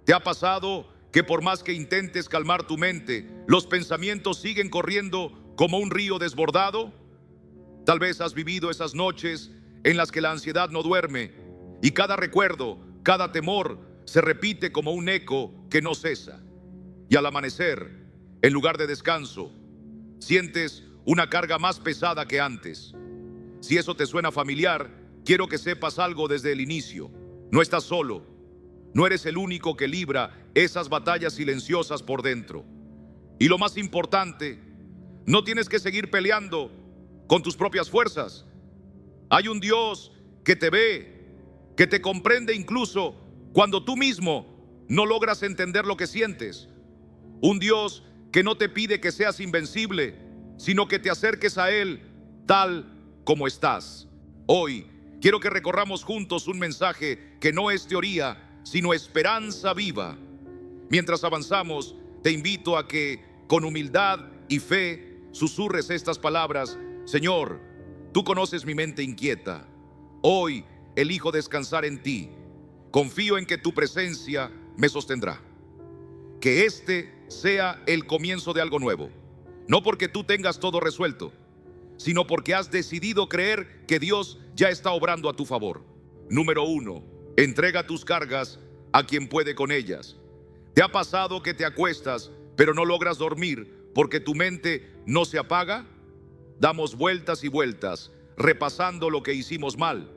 ¿Te ha pasado que por más que intentes calmar tu mente, los pensamientos siguen corriendo como un río desbordado? Tal vez has vivido esas noches en las que la ansiedad no duerme y cada recuerdo, cada temor se repite como un eco que no cesa. Y al amanecer, en lugar de descanso, sientes una carga más pesada que antes. Si eso te suena familiar, quiero que sepas algo desde el inicio. No estás solo. No eres el único que libra esas batallas silenciosas por dentro. Y lo más importante, no tienes que seguir peleando con tus propias fuerzas. Hay un Dios que te ve, que te comprende incluso cuando tú mismo no logras entender lo que sientes. Un Dios que no te pide que seas invencible, sino que te acerques a Él tal como estás. Hoy quiero que recorramos juntos un mensaje que no es teoría, sino esperanza viva. Mientras avanzamos, te invito a que con humildad y fe susurres estas palabras: Señor, tú conoces mi mente inquieta. Hoy elijo descansar en ti. Confío en que tu presencia me sostendrá. Que este sea el comienzo de algo nuevo. No porque tú tengas todo resuelto, sino porque has decidido creer que Dios ya está obrando a tu favor. Número 1. Entrega tus cargas a quien puede con ellas. ¿Te ha pasado que te acuestas, pero no logras dormir porque tu mente no se apaga? Damos vueltas y vueltas, repasando lo que hicimos mal,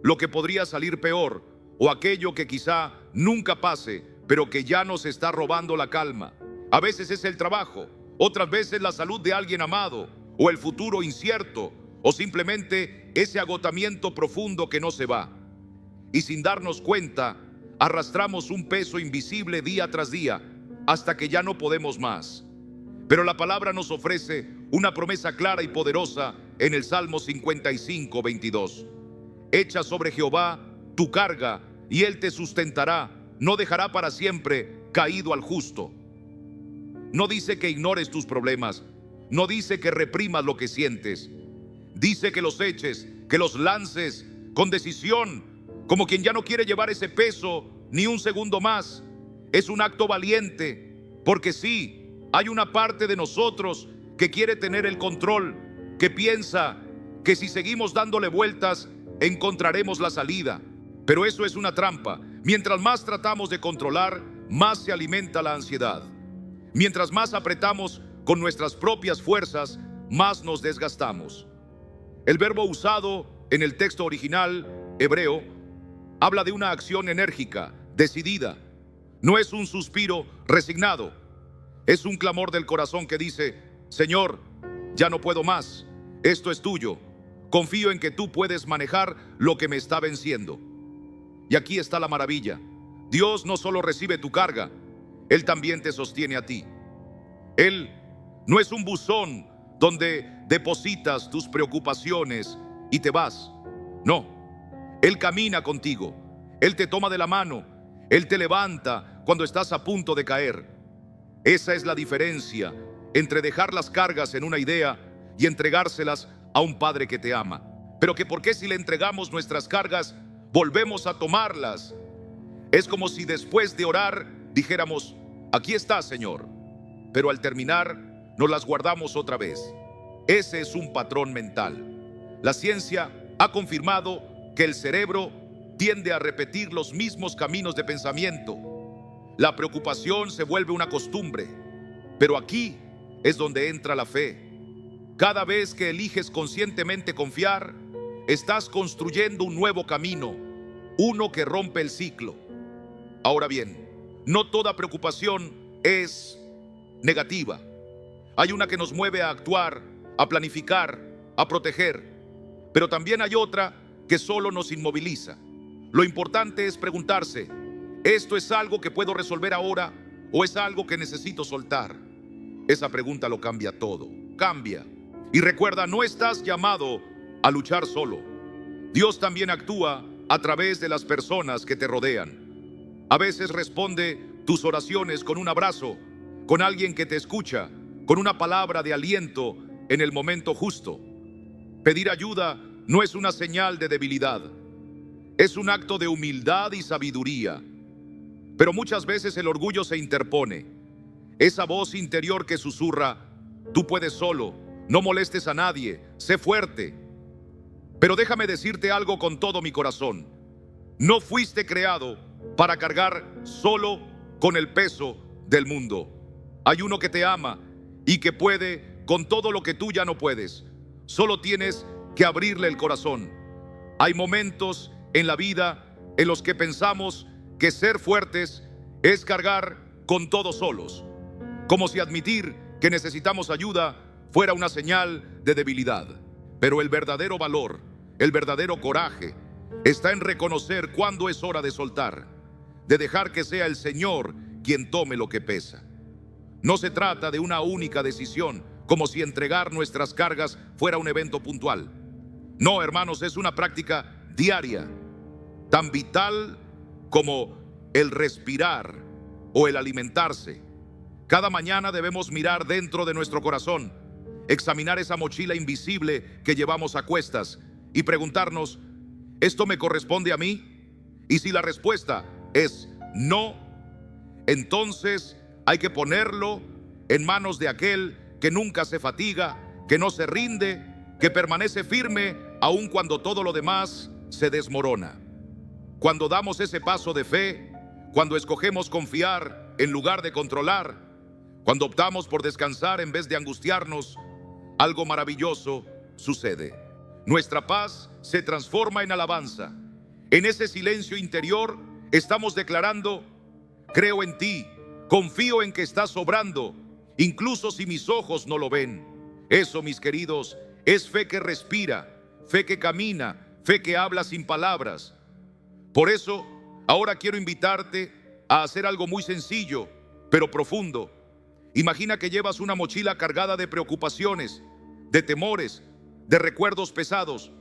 lo que podría salir peor, o aquello que quizá nunca pase, pero que ya nos está robando la calma. A veces es el trabajo, otras veces la salud de alguien amado, o el futuro incierto, o simplemente ese agotamiento profundo que no se va. Y sin darnos cuenta, arrastramos un peso invisible día tras día, hasta que ya no podemos más. Pero la palabra nos ofrece una promesa clara y poderosa en el Salmo 55, 22. Echa sobre Jehová tu carga, y Él te sustentará, no dejará para siempre caído al justo. No dice que ignores tus problemas, no dice que reprimas lo que sientes. Dice que los eches, que los lances con decisión, como quien ya no quiere llevar ese peso ni un segundo más. Es un acto valiente, porque sí, hay una parte de nosotros que quiere tener el control, que piensa que si seguimos dándole vueltas, encontraremos la salida. Pero eso es una trampa. Mientras más tratamos de controlar, más se alimenta la ansiedad. Mientras más apretamos con nuestras propias fuerzas, más nos desgastamos. El verbo usado en el texto original hebreo habla de una acción enérgica, decidida. No es un suspiro resignado. Es un clamor del corazón que dice: Señor, ya no puedo más. Esto es tuyo. Confío en que tú puedes manejar lo que me está venciendo. Y aquí está la maravilla. Dios no solo recibe tu carga, Él también te sostiene a ti. Él no es un buzón donde depositas tus preocupaciones y te vas. No, Él camina contigo. Él te toma de la mano. Él te levanta cuando estás a punto de caer. Esa es la diferencia entre dejar las cargas en una idea y entregárselas a un Padre que te ama. Pero que ¿por qué si le entregamos nuestras cargas volvemos a tomarlas? Es como si después de orar dijéramos: aquí está, Señor. Pero al terminar nos las guardamos otra vez. Ese es un patrón mental. La ciencia ha confirmado que el cerebro tiende a repetir los mismos caminos de pensamiento. La preocupación se vuelve una costumbre. Pero aquí es donde entra la fe. Cada vez que eliges conscientemente confiar, estás construyendo un nuevo camino, uno que rompe el ciclo. Ahora bien, no toda preocupación es negativa. Hay una que nos mueve a actuar, a planificar, a proteger. Pero también hay otra que solo nos inmoviliza. Lo importante es preguntarse: ¿esto es algo que puedo resolver ahora o es algo que necesito soltar? Esa pregunta lo cambia todo. Cambia. Y recuerda, no estás llamado a luchar solo. Dios también actúa a través de las personas que te rodean. A veces responde tus oraciones con un abrazo, con alguien que te escucha, con una palabra de aliento en el momento justo. Pedir ayuda no es una señal de debilidad, es un acto de humildad y sabiduría. Pero muchas veces el orgullo se interpone. Esa voz interior que susurra: tú puedes solo, no molestes a nadie, sé fuerte. Pero déjame decirte algo con todo mi corazón. No fuiste creado para cargar solo con el peso del mundo. Hay uno que te ama y que puede con todo lo que tú ya no puedes. Solo tienes que abrirle el corazón. Hay momentos en la vida en los que pensamos que ser fuertes es cargar con todo solos, como si admitir que necesitamos ayuda fuera una señal de debilidad. Pero el verdadero valor, el verdadero coraje, está en reconocer cuándo es hora de soltar, de dejar que sea el Señor quien tome lo que pesa. No se trata de una única decisión, como si entregar nuestras cargas fuera un evento puntual. No, hermanos, es una práctica diaria, tan vital como el respirar o el alimentarse. Cada mañana debemos mirar dentro de nuestro corazón, examinar esa mochila invisible que llevamos a cuestas y preguntarnos: ¿esto me corresponde a mí? Y si la respuesta es no, entonces hay que ponerlo en manos de aquel que nunca se fatiga, que no se rinde, que permanece firme aun cuando todo lo demás se desmorona. Cuando damos ese paso de fe, cuando escogemos confiar en lugar de controlar, cuando optamos por descansar en vez de angustiarnos, algo maravilloso sucede. Nuestra paz se transforma en alabanza. En ese silencio interior estamos declarando: creo en ti, confío en que estás obrando, incluso si mis ojos no lo ven. Eso, mis queridos, es fe que respira, fe que camina, fe que habla sin palabras. Por eso, ahora quiero invitarte a hacer algo muy sencillo, pero profundo. Imagina que llevas una mochila cargada de preocupaciones, de temores, de recuerdos pesados,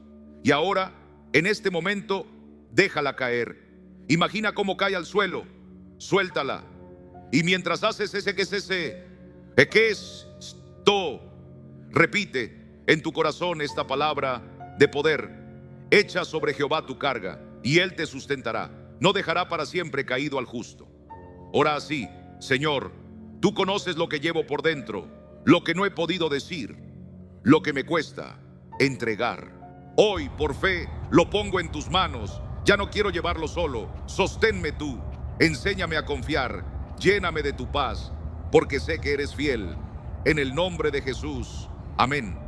y ahora, en este momento, déjala caer. Imagina cómo cae al suelo, suéltala. Y mientras haces ¿qué es esto? Repite en tu corazón esta palabra de poder: echa sobre Jehová tu carga, y Él te sustentará. No dejará para siempre caído al justo. Ora así: Señor, tú conoces lo que llevo por dentro, lo que no he podido decir, lo que me cuesta entregar. Hoy, por fe, lo pongo en tus manos. Ya no quiero llevarlo solo. Sosténme tú, enséñame a confiar, lléname de tu paz, porque sé que eres fiel. En el nombre de Jesús, amén.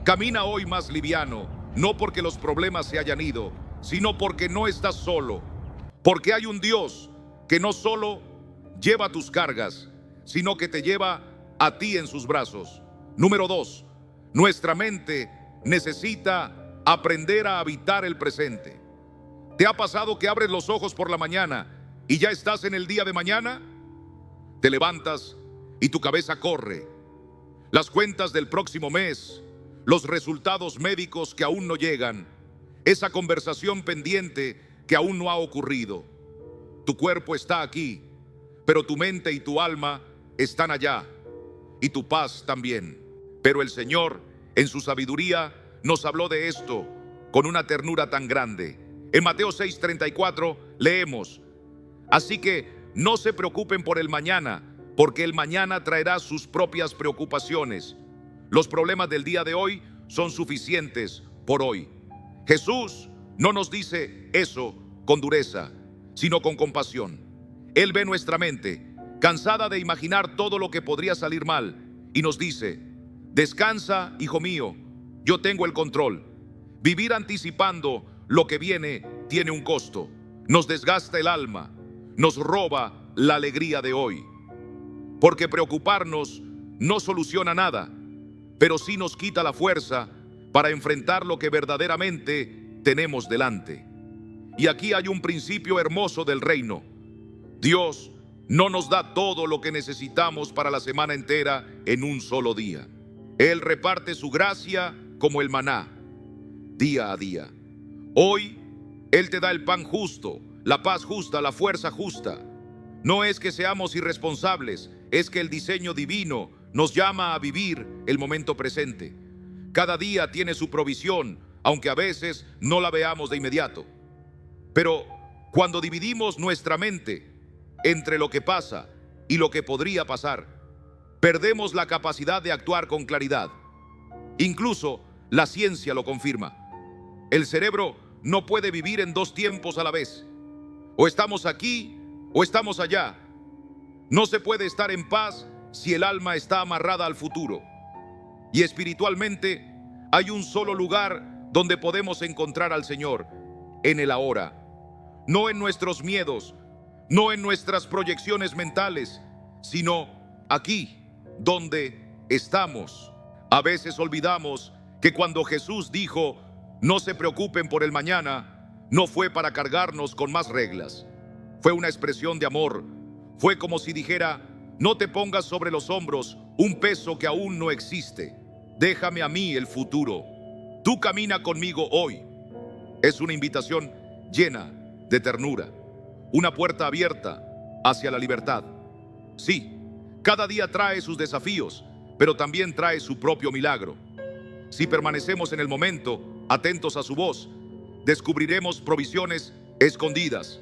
Camina hoy más liviano, no porque los problemas se hayan ido, sino porque no estás solo, porque hay un Dios que no solo lleva tus cargas, sino que te lleva a ti en sus brazos. Número 2, nuestra mente necesita aprender a habitar el presente. ¿Te ha pasado que abres los ojos por la mañana y ya estás en el día de mañana? Te levantas y tu cabeza corre. Las cuentas del próximo mes, los resultados médicos que aún no llegan, esa conversación pendiente que aún no ha ocurrido. Tu cuerpo está aquí, pero tu mente y tu alma están allá, y tu paz también. Pero el Señor, en su sabiduría, nos habló de esto con una ternura tan grande. En Mateo 6:34 leemos: así que no se preocupen por el mañana, porque el mañana traerá sus propias preocupaciones. Los problemas del día de hoy son suficientes por hoy. Jesús no nos dice eso con dureza, sino con compasión. Él ve nuestra mente, cansada de imaginar todo lo que podría salir mal, y nos dice: descansa, hijo mío, yo tengo el control. Vivir anticipando lo que viene tiene un costo. Nos desgasta el alma, nos roba la alegría de hoy. Porque preocuparnos no soluciona nada, pero sí nos quita la fuerza para enfrentar lo que verdaderamente tenemos delante. Y aquí hay un principio hermoso del reino. Dios no nos da todo lo que necesitamos para la semana entera en un solo día. Él reparte su gracia como el maná, día a día. Hoy, Él te da el pan justo, la paz justa, la fuerza justa. No es que seamos irresponsables, es que el diseño divino nos llama a vivir el momento presente. Cada día tiene su provisión, aunque a veces no la veamos de inmediato. Pero cuando dividimos nuestra mente entre lo que pasa y lo que podría pasar. Perdemos la capacidad de actuar con claridad. Incluso la ciencia lo confirma. El cerebro no puede vivir en dos tiempos a la vez. O estamos aquí o estamos allá. No se puede estar en paz si el alma está amarrada al futuro. Y espiritualmente hay un solo lugar donde podemos encontrar al Señor: en el ahora. No en nuestros miedos, no en nuestras proyecciones mentales, sino aquí, donde estamos. A veces olvidamos que cuando Jesús dijo: no se preocupen por el mañana, no fue para cargarnos con más reglas. Fue una expresión de amor. Fue como si dijera: no te pongas sobre los hombros un peso que aún no existe. Déjame a mí el futuro. Tú camina conmigo hoy. Es una invitación llena de ternura, una puerta abierta hacia la libertad. Sí, cada día trae sus desafíos, pero también trae su propio milagro. Si permanecemos en el momento, atentos a su voz, descubriremos provisiones escondidas,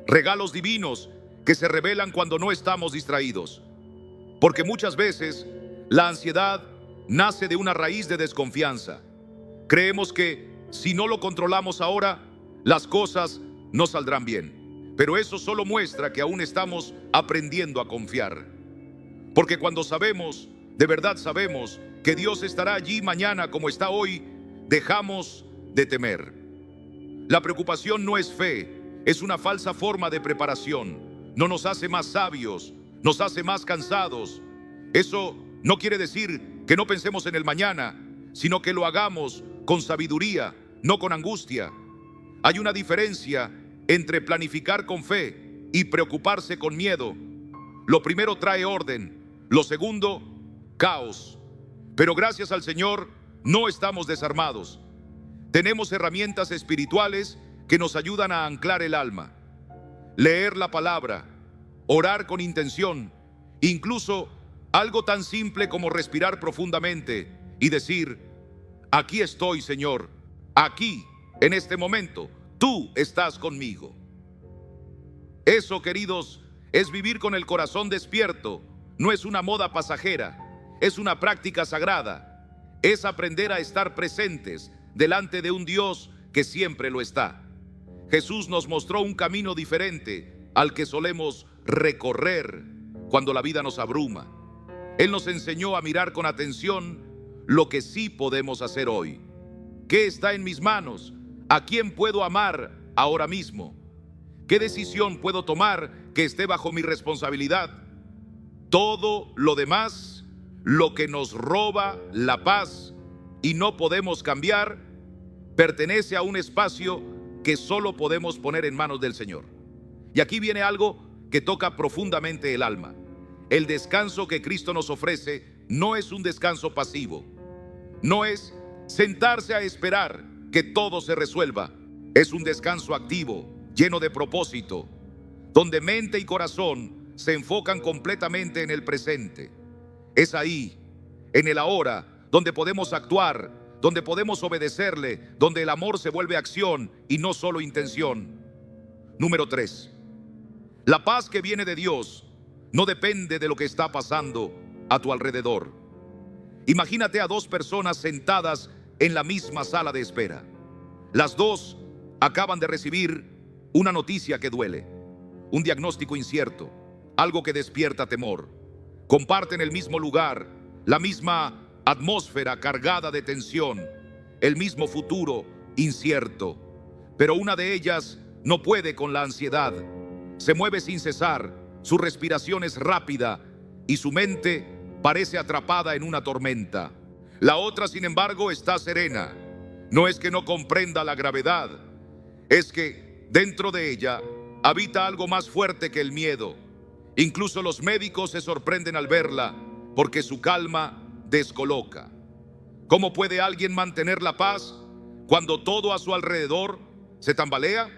regalos divinos que se revelan cuando no estamos distraídos. Porque muchas veces la ansiedad nace de una raíz de desconfianza. Creemos que si no lo controlamos ahora, las cosas no saldrán bien. Pero eso solo muestra que aún estamos aprendiendo a confiar. Porque cuando sabemos, de verdad sabemos, que Dios estará allí mañana como está hoy, dejamos de temer. La preocupación no es fe, es una falsa forma de preparación. No nos hace más sabios, nos hace más cansados. Eso no quiere decir que no pensemos en el mañana, sino que lo hagamos con sabiduría, no con angustia. Hay una diferencia entre planificar con fe y preocuparse con miedo. Lo primero trae orden, lo segundo, caos. Pero gracias al Señor, no estamos desarmados. Tenemos herramientas espirituales que nos ayudan a anclar el alma. Leer la palabra, orar con intención, incluso algo tan simple como respirar profundamente y decir: aquí estoy, Señor, aquí, en este momento, tú estás conmigo. Eso, queridos, es vivir con el corazón despierto. No es una moda pasajera, es una práctica sagrada. Es aprender a estar presentes delante de un Dios que siempre lo está. Jesús nos mostró un camino diferente al que solemos recorrer cuando la vida nos abruma. Él nos enseñó a mirar con atención lo que sí podemos hacer hoy. ¿Qué está en mis manos? ¿A quién puedo amar ahora mismo? ¿Qué decisión puedo tomar que esté bajo mi responsabilidad? Todo lo demás, lo que nos roba la paz y no podemos cambiar, pertenece a un espacio que solo podemos poner en manos del Señor. Y aquí viene algo que toca profundamente el alma. El descanso que Cristo nos ofrece no es un descanso pasivo. No es sentarse a esperar que todo se resuelva. Es un descanso activo, lleno de propósito, donde mente y corazón se enfocan completamente en el presente. Es ahí, en el ahora, donde podemos actuar, donde podemos obedecerle, donde el amor se vuelve acción y no solo intención. Número 3. La paz que viene de Dios no depende de lo que está pasando a tu alrededor. Imagínate a dos personas sentadas en la misma sala de espera. Las dos acaban de recibir una noticia que duele, un diagnóstico incierto, algo que despierta temor. Comparten el mismo lugar, la misma atmósfera cargada de tensión, el mismo futuro incierto. Pero una de ellas no puede con la ansiedad. Se mueve sin cesar, su respiración es rápida y su mente parece atrapada en una tormenta. La otra, sin embargo, está serena. No es que no comprenda la gravedad, es que dentro de ella habita algo más fuerte que el miedo. Incluso los médicos se sorprenden al verla, porque su calma descoloca. ¿Cómo puede alguien mantener la paz cuando todo a su alrededor se tambalea?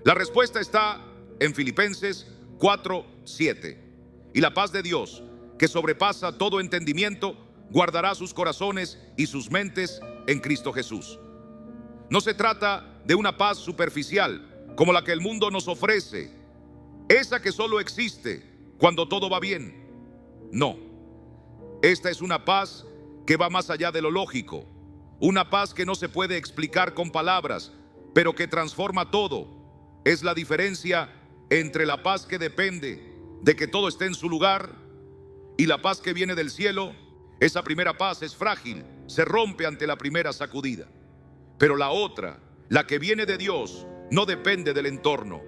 La respuesta está en Filipenses 4:7. Y la paz de Dios, que sobrepasa todo entendimiento, guardará sus corazones y sus mentes en Cristo Jesús. No se trata de una paz superficial como la que el mundo nos ofrece. esa que solo existe cuando todo va bien. No, esta es una paz que va más allá de lo lógico, una paz que no se puede explicar con palabras, pero que transforma todo. Es la diferencia entre la paz que depende de que todo esté en su lugar y la paz que viene del cielo. Esa primera paz es frágil, se rompe ante la primera sacudida. Pero la otra, la que viene de Dios, no depende del entorno.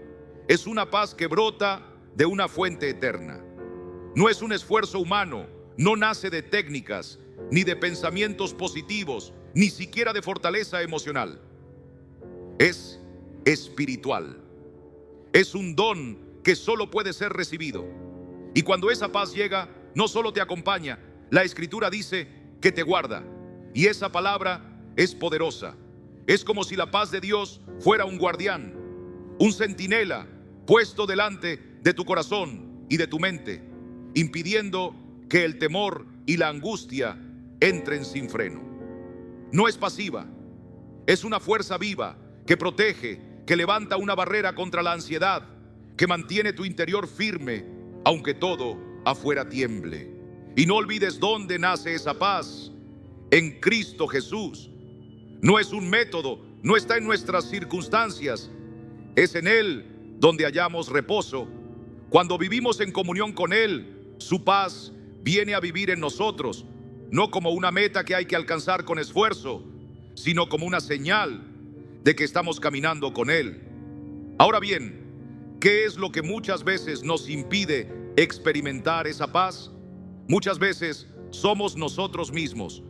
Es una paz que brota de una fuente eterna. No es un esfuerzo humano, no nace de técnicas, ni de pensamientos positivos, ni siquiera de fortaleza emocional. Es espiritual. Es un don que solo puede ser recibido. Y cuando esa paz llega, no solo te acompaña, la Escritura dice que te guarda. Y esa palabra es poderosa. Es como si la paz de Dios fuera un guardián, un centinela puesto delante de tu corazón y de tu mente, impidiendo que el temor y la angustia entren sin freno. No es pasiva, es una fuerza viva que protege, que levanta una barrera contra la ansiedad, que mantiene tu interior firme, aunque todo afuera tiemble. Y no olvides dónde nace esa paz: en Cristo Jesús. No es un método, no está en nuestras circunstancias, es en Él donde hallamos reposo. Cuando vivimos en comunión con Él, su paz viene a vivir en nosotros, no como una meta que hay que alcanzar con esfuerzo, sino como una señal de que estamos caminando con Él. Ahora bien, ¿qué es lo que muchas veces nos impide experimentar esa paz? Muchas veces somos nosotros mismos,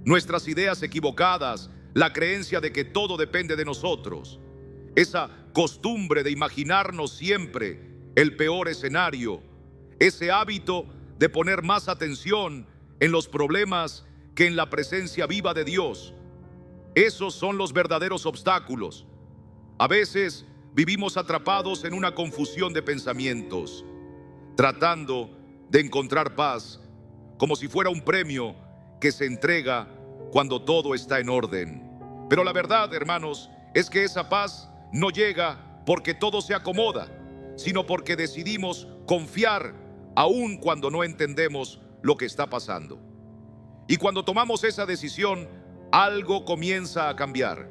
nuestras ideas equivocadas, la creencia de que todo depende de nosotros, esa costumbre de imaginarnos siempre el peor escenario, ese hábito de poner más atención en los problemas que en la presencia viva de Dios. Esos son los verdaderos obstáculos. A veces vivimos atrapados en una confusión de pensamientos, tratando de encontrar paz como si fuera un premio que se entrega cuando todo está en orden. Pero la verdad, hermanos, es que esa paz no llega porque todo se acomoda, sino porque decidimos confiar aun cuando no entendemos lo que está pasando. Y cuando tomamos esa decisión, algo comienza a cambiar.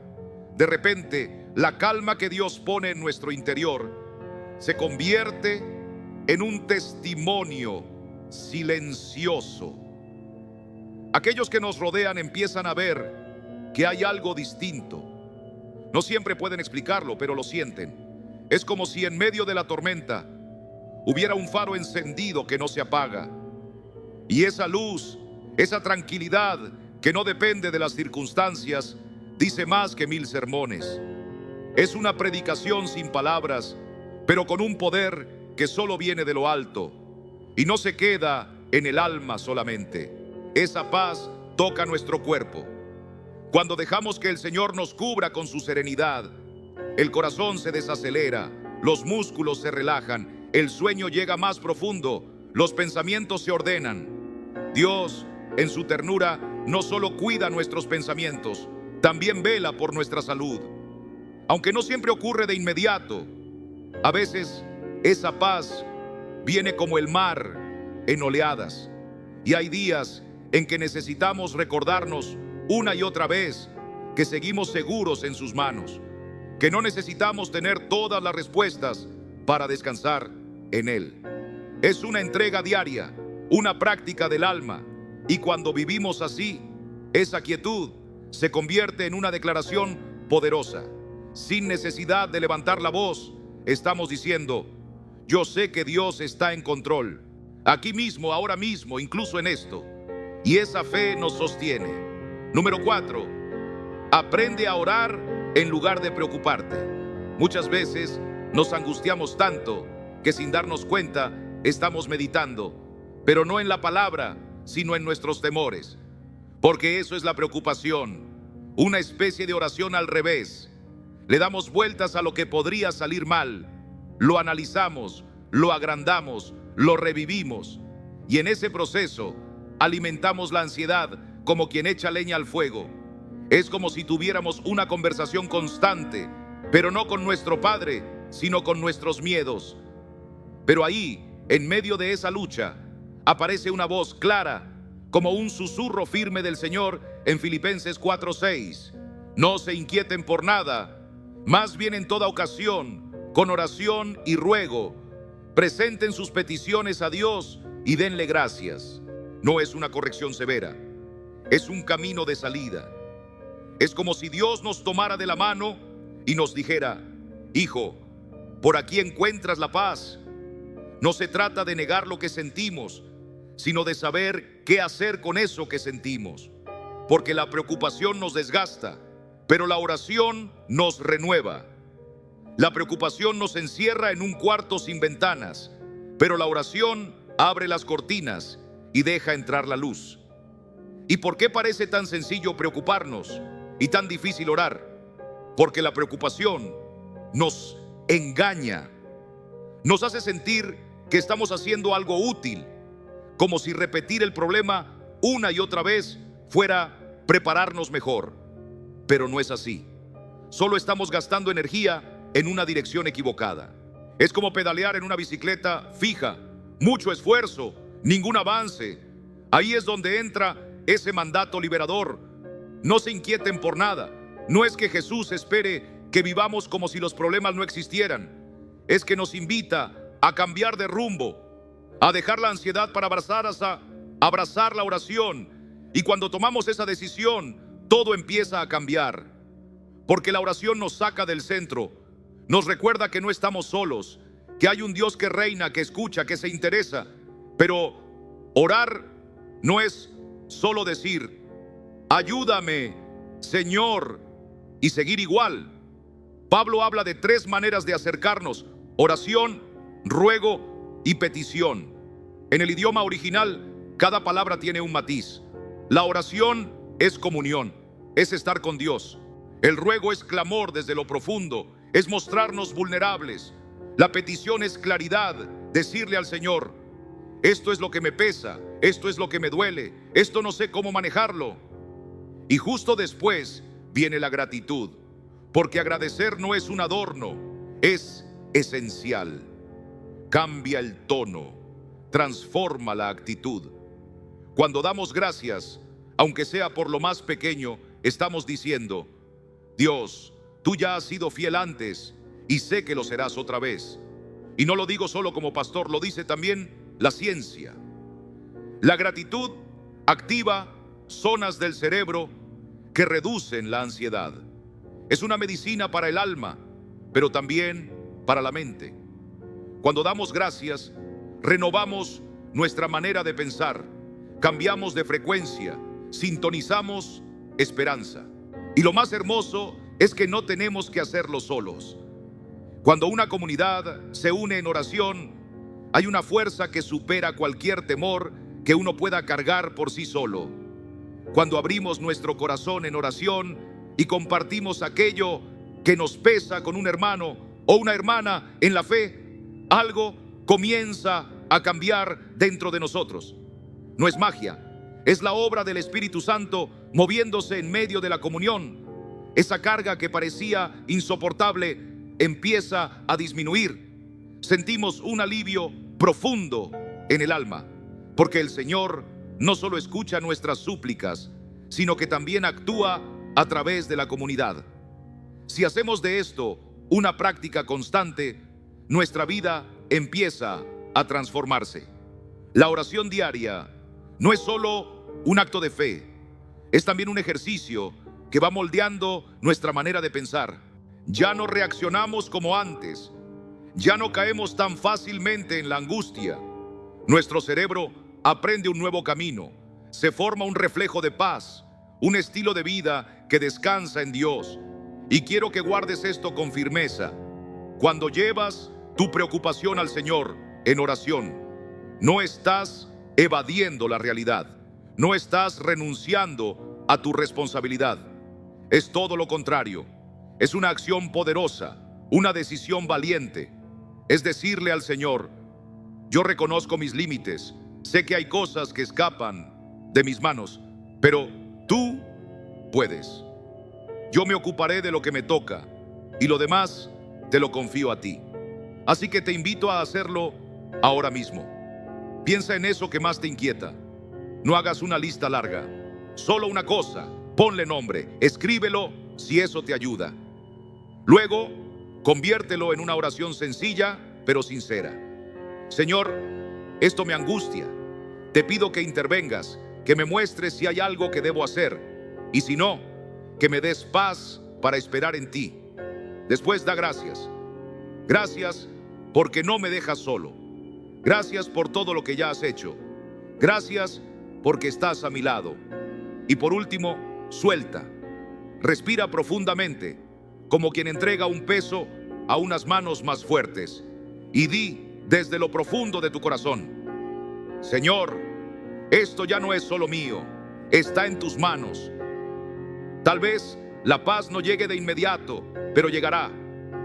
De repente, la calma que Dios pone en nuestro interior se convierte en un testimonio silencioso. Aquellos que nos rodean empiezan a ver que hay algo distinto. No siempre pueden explicarlo, pero lo sienten. Es como si en medio de la tormenta hubiera un faro encendido que no se apaga. Y esa luz, esa tranquilidad que no depende de las circunstancias, dice más que 1000 sermones. Es una predicación sin palabras, pero con un poder que solo viene de lo alto y no se queda en el alma solamente. Esa paz toca nuestro cuerpo. Cuando dejamos que el Señor nos cubra con su serenidad, el corazón se desacelera, los músculos se relajan, el sueño llega más profundo, los pensamientos se ordenan. Dios, en su ternura, no solo cuida nuestros pensamientos, también vela por nuestra salud. Aunque no siempre ocurre de inmediato, a veces esa paz viene como el mar en oleadas. Y hay días en que necesitamos recordarnos una y otra vez que seguimos seguros en sus manos, que no necesitamos tener todas las respuestas para descansar en Él. Es una entrega diaria, una práctica del alma, y cuando vivimos así, esa quietud se convierte en una declaración poderosa. Sin necesidad de levantar la voz, estamos diciendo: yo sé que Dios está en control, aquí mismo, ahora mismo, incluso en esto. Y esa fe nos sostiene. Número 4, aprende a orar en lugar de preocuparte. Muchas veces nos angustiamos tanto que sin darnos cuenta estamos meditando, pero no en la palabra, sino en nuestros temores. Porque eso es la preocupación, una especie de oración al revés. Le damos vueltas a lo que podría salir mal, lo analizamos, lo agrandamos, lo revivimos, y en ese proceso alimentamos la ansiedad como quien echa leña al fuego. Es como si tuviéramos una conversación constante, pero no con nuestro Padre, sino con nuestros miedos. Pero ahí, en medio de esa lucha, aparece una voz clara, como un susurro firme del Señor en Filipenses 4:6. No se inquieten por nada, más bien en toda ocasión, con oración y ruego, presenten sus peticiones a Dios y denle gracias. No es una corrección severa, es un camino de salida. Es como si Dios nos tomara de la mano y nos dijera: hijo, por aquí encuentras la paz. No se trata de negar lo que sentimos, sino de saber qué hacer con eso que sentimos. Porque la preocupación nos desgasta, pero la oración nos renueva. La preocupación nos encierra en un cuarto sin ventanas, pero la oración abre las cortinas y deja entrar la luz. ¿Y por qué parece tan sencillo preocuparnos y tan difícil orar? Porque la preocupación nos engaña, nos hace sentir que estamos haciendo algo útil, como si repetir el problema una y otra vez fuera prepararnos mejor. Pero no es así. Solo estamos gastando energía en una dirección equivocada. Es como pedalear en una bicicleta fija, mucho esfuerzo, ningún avance. Ahí es donde entra ese mandato liberador: no se inquieten por nada. No es que Jesús espere que vivamos como si los problemas no existieran. Es que nos invita a cambiar de rumbo, a dejar la ansiedad para abrazar la oración. Y cuando tomamos esa decisión, todo empieza a cambiar. Porque la oración nos saca del centro, nos recuerda que no estamos solos, que hay un Dios que reina, que escucha, que se interesa. Pero orar no es solo decir: ayúdame, Señor, y seguir igual. Pablo habla de 3 maneras de acercarnos: oración, ruego y petición. En el idioma original, cada palabra tiene un matiz. La oración es comunión, es estar con Dios. El ruego es clamor desde lo profundo, es mostrarnos vulnerables. La petición es claridad, decirle al Señor: esto es lo que me pesa, esto es lo que me duele, esto no sé cómo manejarlo. Y justo después viene la gratitud, porque agradecer no es un adorno, es esencial. Cambia el tono, transforma la actitud. Cuando damos gracias, aunque sea por lo más pequeño, estamos diciendo: Dios, tú ya has sido fiel antes y sé que lo serás otra vez. Y no lo digo solo como pastor, lo dice también la ciencia. La gratitud activa zonas del cerebro que reducen la ansiedad. Es una medicina para el alma, pero también para la mente. Cuando damos gracias, renovamos nuestra manera de pensar, cambiamos de frecuencia, sintonizamos esperanza. Y lo más hermoso es que no tenemos que hacerlo solos. Cuando una comunidad se une en oración, hay una fuerza que supera cualquier temor que uno pueda cargar por sí solo. Cuando abrimos nuestro corazón en oración y compartimos aquello que nos pesa con un hermano o una hermana en la fe, algo comienza a cambiar dentro de nosotros. No es magia, es la obra del Espíritu Santo moviéndose en medio de la comunión. Esa carga que parecía insoportable empieza a disminuir. Sentimos un alivio profundo en el alma, porque el Señor no solo escucha nuestras súplicas, sino que también actúa a través de la comunidad. Si hacemos de esto una práctica constante, nuestra vida empieza a transformarse. La oración diaria no es solo un acto de fe, es también un ejercicio que va moldeando nuestra manera de pensar. Ya no reaccionamos como antes, ya no caemos tan fácilmente en la angustia. Nuestro cerebro aprende un nuevo camino, se forma un reflejo de paz, un estilo de vida que descansa en Dios. Y quiero que guardes esto con firmeza. Cuando llevas tu preocupación al Señor en oración, no estás evadiendo la realidad, no estás renunciando a tu responsabilidad. Es todo lo contrario. Es una acción poderosa, una decisión valiente. Es decirle al Señor: yo reconozco mis límites, sé que hay cosas que escapan de mis manos, pero tú puedes. Yo me ocuparé de lo que me toca y lo demás te lo confío a ti. Así que te invito a hacerlo ahora mismo. Piensa en eso que más te inquieta. No hagas una lista larga. Solo una cosa, ponle nombre, escríbelo si eso te ayuda. Luego, conviértelo en una oración sencilla, pero sincera. Señor, esto me angustia. Te pido que intervengas, que me muestres si hay algo que debo hacer, y si no, que me des paz para esperar en ti. Después da gracias. Gracias porque no me dejas solo. Gracias por todo lo que ya has hecho. Gracias porque estás a mi lado. Y por último, suelta. Respira profundamente, como quien entrega un peso a unas manos más fuertes. Y di desde lo profundo de tu corazón: Señor, esto ya no es solo mío, está en tus manos. Tal vez la paz no llegue de inmediato, pero llegará,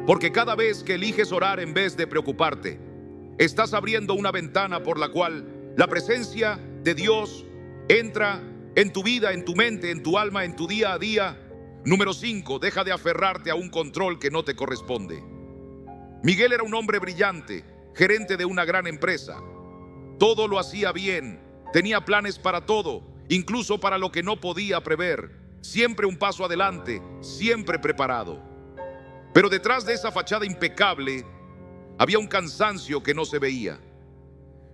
porque cada vez que eliges orar en vez de preocuparte, estás abriendo una ventana por la cual la presencia de Dios entra en tu vida, en tu mente, en tu alma, en tu día a día. Número 5, deja de aferrarte a un control que no te corresponde. Miguel era un hombre brillante, gerente de una gran empresa. Todo lo hacía bien, tenía planes para todo, incluso para lo que no podía prever. Siempre un paso adelante, siempre preparado. Pero detrás de esa fachada impecable había un cansancio que no se veía.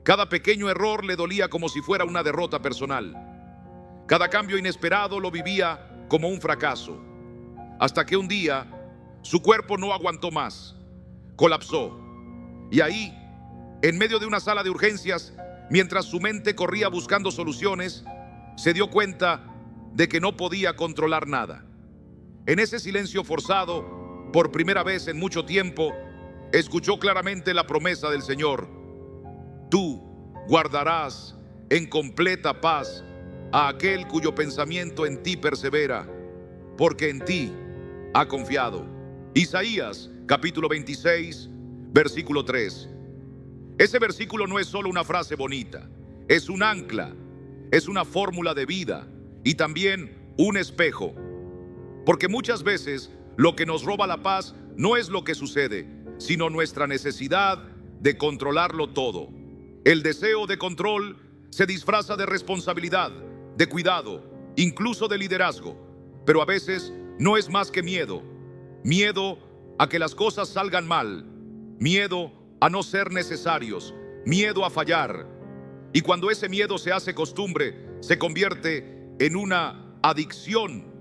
Cada pequeño error le dolía como si fuera una derrota personal. Cada cambio inesperado lo vivía como un fracaso. Hasta que un día su cuerpo no aguantó más, colapsó. Y ahí, en medio de una sala de urgencias, mientras su mente corría buscando soluciones, se dio cuenta de que no podía controlar nada. En ese silencio forzado, por primera vez en mucho tiempo, escuchó claramente la promesa del Señor: tú guardarás en completa paz a aquel cuyo pensamiento en ti persevera, porque en ti ha confiado. Isaías capítulo 26, versículo 3. Ese versículo no es solo una frase bonita, es un ancla, es una fórmula de vida y también un espejo. Porque muchas veces lo que nos roba la paz no es lo que sucede, sino nuestra necesidad de controlarlo todo. El deseo de control se disfraza de responsabilidad, de cuidado, incluso de liderazgo, pero a veces no es más que miedo. Miedo a que las cosas salgan mal, miedo a no ser necesarios, miedo a fallar. Y cuando ese miedo se hace costumbre, se convierte en una adicción.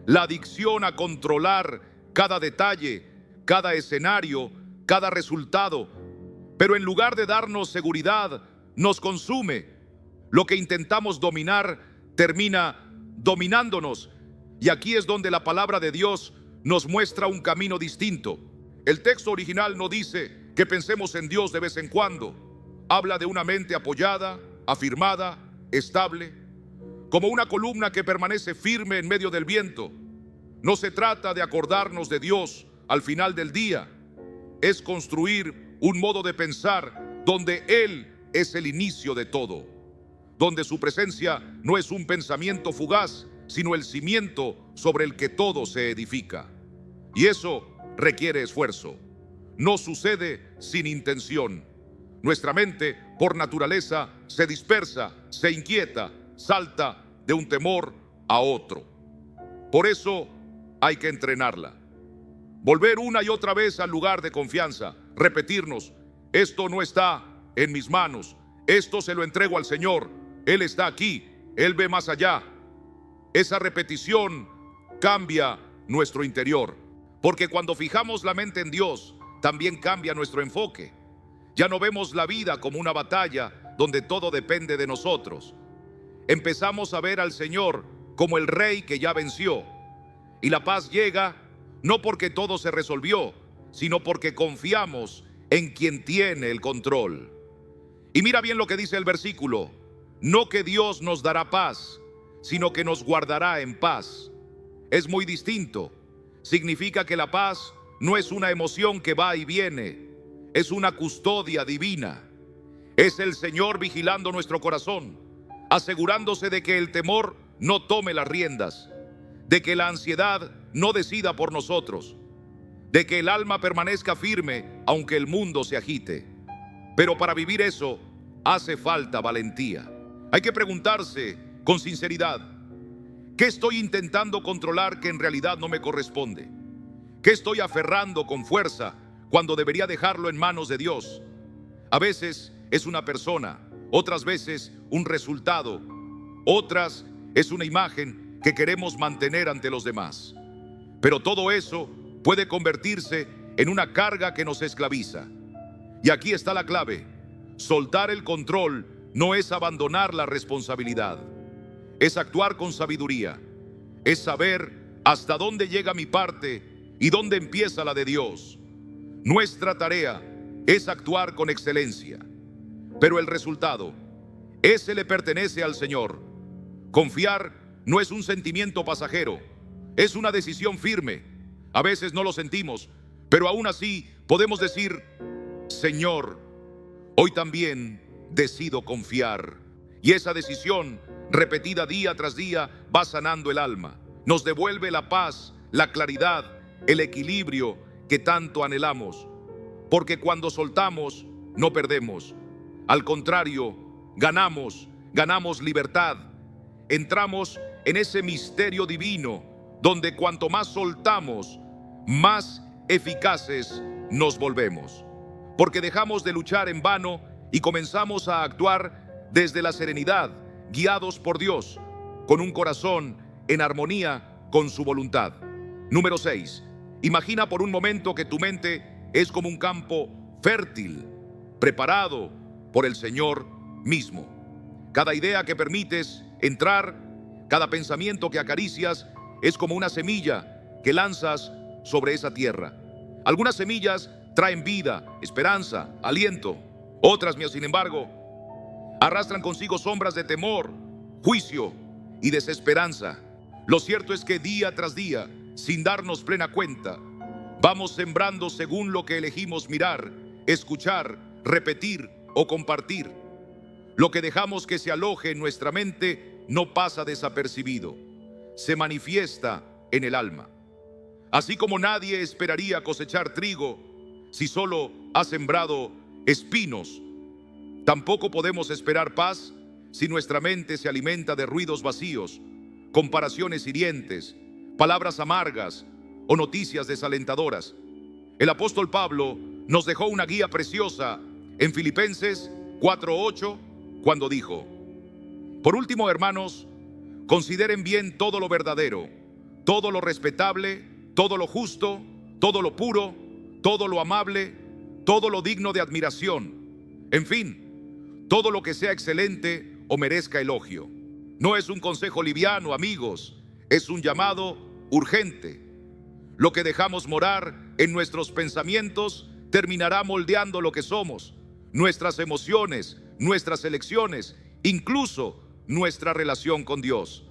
La adicción a controlar cada detalle, cada escenario, cada resultado. Pero en lugar de darnos seguridad, nos consume. Lo que intentamos dominar termina dominándonos. Y aquí es donde la palabra de Dios nos muestra un camino distinto. El texto original no dice que pensemos en Dios de vez en cuando. Habla de una mente apoyada, afirmada, estable, como una columna que permanece firme en medio del viento. No se trata de acordarnos de Dios al final del día. Es construir un modo de pensar donde Él es el inicio de todo, donde su presencia no es un pensamiento fugaz, sino el cimiento sobre el que todo se edifica. Y eso requiere esfuerzo. No sucede sin intención. Nuestra mente, por naturaleza, se dispersa, se inquieta, salta de un temor a otro. Por eso hay que entrenarla. Volver una y otra vez al lugar de confianza, repetirnos: esto no está en mis manos, esto se lo entrego al Señor, Él está aquí, Él ve más allá. Esa repetición cambia nuestro interior, porque cuando fijamos la mente en Dios, también cambia nuestro enfoque. Ya no vemos la vida como una batalla donde todo depende de nosotros. Empezamos a ver al Señor como el Rey que ya venció. Y la paz llega no porque todo se resolvió, sino porque confiamos en quien tiene el control. Y mira bien lo que dice el versículo: no que Dios nos dará paz, sino que nos guardará en paz. Es muy distinto. Significa que la paz no es una emoción que va y viene, es una custodia divina. Es el Señor vigilando nuestro corazón, asegurándose de que el temor no tome las riendas, de que la ansiedad no decida por nosotros, de que el alma permanezca firme aunque el mundo se agite. Pero para vivir eso hace falta valentía. Hay que preguntarse con sinceridad: ¿qué estoy intentando controlar que en realidad no me corresponde? ¿Qué estoy aferrando con fuerza cuando debería dejarlo en manos de Dios? A veces es una persona, otras veces un resultado, otras es una imagen que queremos mantener ante los demás. Pero todo eso puede convertirse en una carga que nos esclaviza. Y aquí está la clave: soltar el control no es abandonar la responsabilidad, es actuar con sabiduría, es saber hasta dónde llega mi parte y dónde empieza la de Dios. Nuestra tarea es actuar con excelencia, pero el resultado, ese le pertenece al Señor. Confiar no es un sentimiento pasajero, es una decisión firme. A veces no lo sentimos, pero aún así podemos decir: Señor, hoy también decido confiar. Y esa decisión, repetida día tras día, va sanando el alma. Nos devuelve la paz, la claridad, el equilibrio que tanto anhelamos. Porque cuando soltamos, no perdemos. Al contrario, ganamos libertad. Entramos en ese misterio divino, donde cuanto más soltamos, más eficaces nos volvemos. Porque dejamos de luchar en vano y comenzamos a actuar desde la serenidad, guiados por Dios, con un corazón en armonía con su voluntad. Número 6. Imagina por un momento que tu mente es como un campo fértil, preparado por el Señor mismo. Cada idea que permites entrar, cada pensamiento que acaricias, es como una semilla que lanzas sobre esa tierra. Algunas semillas traen vida, esperanza, aliento. Otras, sin embargo, arrastran consigo sombras de temor, juicio y desesperanza. Lo cierto es que día tras día, sin darnos plena cuenta, vamos sembrando según lo que elegimos mirar, escuchar, repetir o compartir. Lo que dejamos que se aloje en nuestra mente no pasa desapercibido, se manifiesta en el alma. Así como nadie esperaría cosechar trigo si solo ha sembrado espinos, tampoco podemos esperar paz si nuestra mente se alimenta de ruidos vacíos, comparaciones hirientes, palabras amargas o noticias desalentadoras. El apóstol Pablo nos dejó una guía preciosa en Filipenses 4:8, cuando dijo: por último, hermanos, consideren bien todo lo verdadero, todo lo respetable, todo lo justo, todo lo puro, todo lo amable, todo lo digno de admiración. En fin, todo lo que sea excelente o merezca elogio. No es un consejo liviano, amigos, es un llamado urgente. Lo que dejamos morar en nuestros pensamientos terminará moldeando lo que somos, nuestras emociones, nuestras elecciones, incluso nuestra relación con Dios.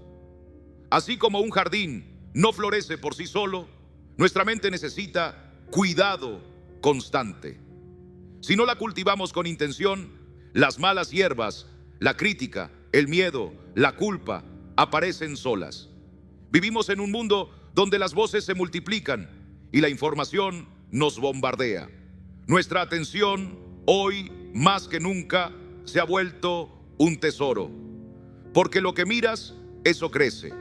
Así como un jardín no florece por sí solo, nuestra mente necesita cuidado constante. Si no la cultivamos con intención, las malas hierbas, la crítica, el miedo, la culpa, aparecen solas. Vivimos en un mundo donde las voces se multiplican y la información nos bombardea. Nuestra atención, hoy más que nunca, se ha vuelto un tesoro. Porque lo que miras, eso crece.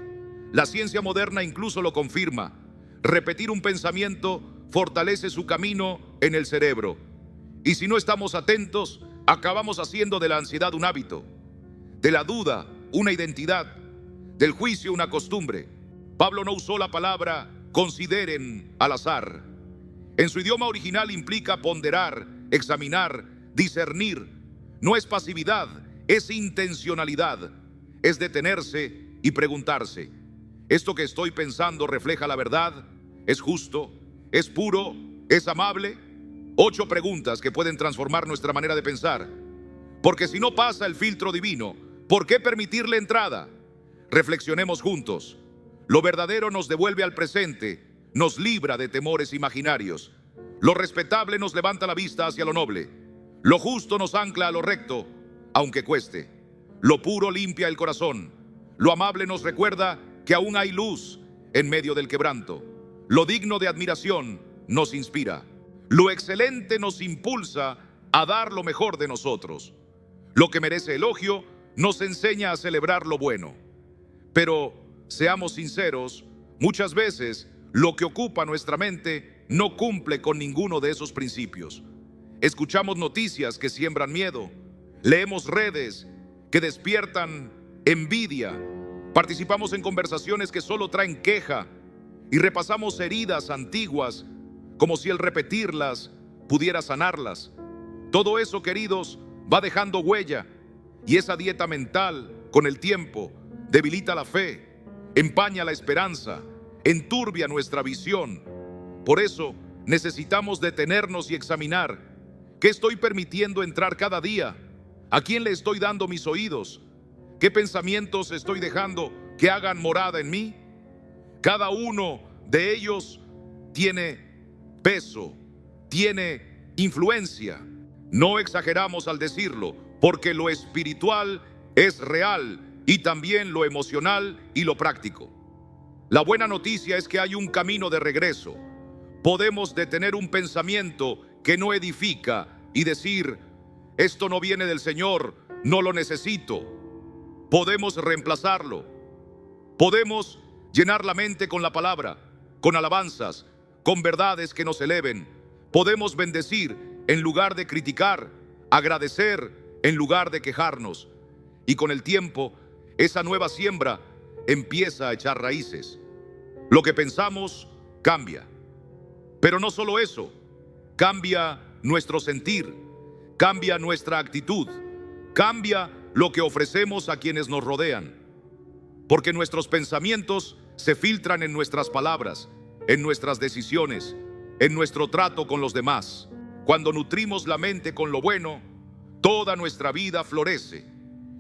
La ciencia moderna incluso lo confirma. Repetir un pensamiento fortalece su camino en el cerebro. Y si no estamos atentos, acabamos haciendo de la ansiedad un hábito, de la duda una identidad, del juicio una costumbre. Pablo no usó la palabra consideren al azar. En su idioma original implica ponderar, examinar, discernir. No es pasividad, es intencionalidad. Es detenerse y preguntarse: ¿esto que estoy pensando refleja la verdad? ¿Es justo? ¿Es puro? ¿Es amable? 8 preguntas que pueden transformar nuestra manera de pensar. Porque si no pasa el filtro divino, ¿por qué permitirle entrada? Reflexionemos juntos. Lo verdadero nos devuelve al presente, nos libra de temores imaginarios. Lo respetable nos levanta la vista hacia lo noble. Lo justo nos ancla a lo recto, aunque cueste. Lo puro limpia el corazón. Lo amable nos recuerda que aún hay luz en medio del quebranto. Lo digno de admiración nos inspira. Lo excelente nos impulsa a dar lo mejor de nosotros. Lo que merece elogio nos enseña a celebrar lo bueno. Pero, seamos sinceros, muchas veces lo que ocupa nuestra mente no cumple con ninguno de esos principios. Escuchamos noticias que siembran miedo, leemos redes que despiertan envidia, participamos en conversaciones que solo traen queja y repasamos heridas antiguas como si el repetirlas pudiera sanarlas. Todo eso, queridos, va dejando huella, y esa dieta mental, con el tiempo, debilita la fe, empaña la esperanza, enturbia nuestra visión. Por eso necesitamos detenernos y examinar qué estoy permitiendo entrar cada día, a quién le estoy dando mis oídos, qué pensamientos estoy dejando que hagan morada en mí. Cada uno de ellos tiene peso, tiene influencia. No exageramos al decirlo, porque lo espiritual es real y también lo emocional y lo práctico. La buena noticia es que hay un camino de regreso. Podemos detener un pensamiento que no edifica y decir: esto no viene del Señor, no lo necesito. Podemos reemplazarlo. Podemos llenar la mente con la palabra, con alabanzas, con verdades que nos eleven. Podemos bendecir en lugar de criticar, agradecer en lugar de quejarnos. Y con el tiempo, esa nueva siembra empieza a echar raíces. Lo que pensamos cambia. Pero no solo eso, cambia nuestro sentir, cambia nuestra actitud, cambia lo que ofrecemos a quienes nos rodean. Porque nuestros pensamientos se filtran en nuestras palabras, en nuestras decisiones, en nuestro trato con los demás. Cuando nutrimos la mente con lo bueno, toda nuestra vida florece.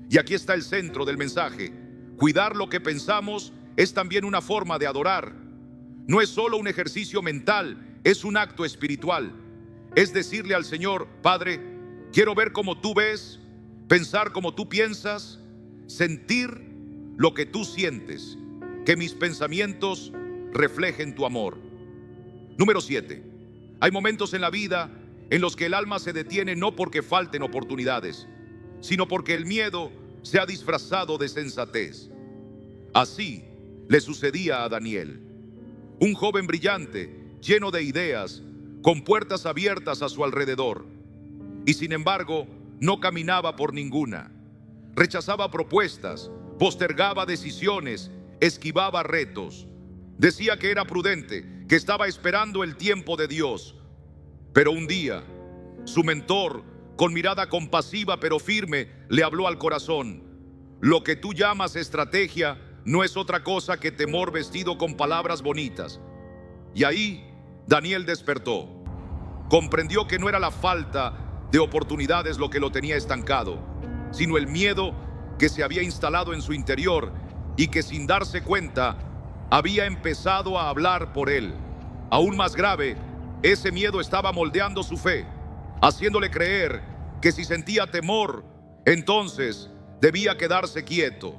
Y aquí está el centro del mensaje. Cuidar lo que pensamos es también una forma de adorar. No es solo un ejercicio mental, es un acto espiritual. Es decirle al Señor: Padre, quiero ver como tú ves, pensar como tú piensas, sentir lo que tú sientes, que mis pensamientos reflejen tu amor. Número 7. Hay momentos en la vida en los que el alma se detiene no porque falten oportunidades, sino porque el miedo se ha disfrazado de sensatez. Así le sucedía a Daniel, un joven brillante, lleno de ideas, con puertas abiertas a su alrededor, y sin embargo no caminaba por ninguna. Rechazaba propuestas, postergaba decisiones, esquivaba retos. Decía que era prudente, que estaba esperando el tiempo de Dios. Pero un día, su mentor, con mirada compasiva pero firme, le habló al corazón: lo que tú llamas estrategia no es otra cosa que temor vestido con palabras bonitas. Y ahí Daniel despertó. Comprendió que no era la falta de oportunidades lo que lo tenía estancado, sino el miedo que se había instalado en su interior y que, sin darse cuenta, había empezado a hablar por él. Aún más grave, ese miedo estaba moldeando su fe, haciéndole creer que si sentía temor, entonces debía quedarse quieto,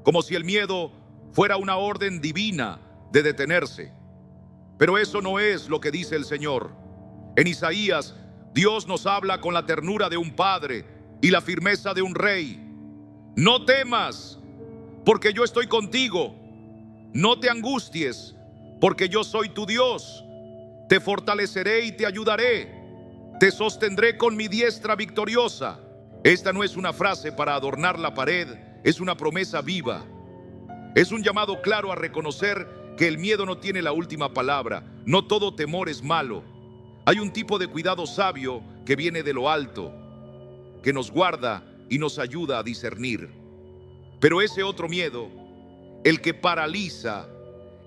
como si el miedo fuera una orden divina de detenerse. Pero eso no es lo que dice el Señor. En Isaías, Dios nos habla con la ternura de un padre y la firmeza de un rey. No temas, porque yo estoy contigo. No te angusties, porque yo soy tu Dios. Te fortaleceré y te ayudaré. Te sostendré con mi diestra victoriosa. Esta no es una frase para adornar la pared, es una promesa viva. Es un llamado claro a reconocer que el miedo no tiene la última palabra. No todo temor es malo. Hay un tipo de cuidado sabio que viene de lo alto, que nos guarda y nos ayuda a discernir. Pero ese otro miedo, el que paraliza,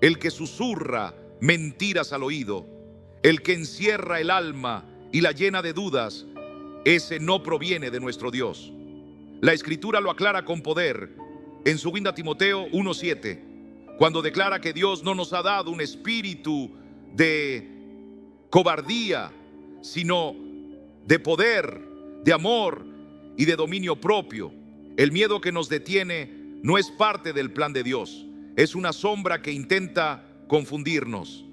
el que susurra mentiras al oído, el que encierra el alma y la llena de dudas, ese no proviene de nuestro Dios. La Escritura lo aclara con poder en 2 Timoteo 1:7, cuando declara que Dios no nos ha dado un espíritu de cobardía, sino de poder, de amor y de dominio propio. El miedo que nos detiene no es parte del plan de Dios, es una sombra que intenta confundirnos.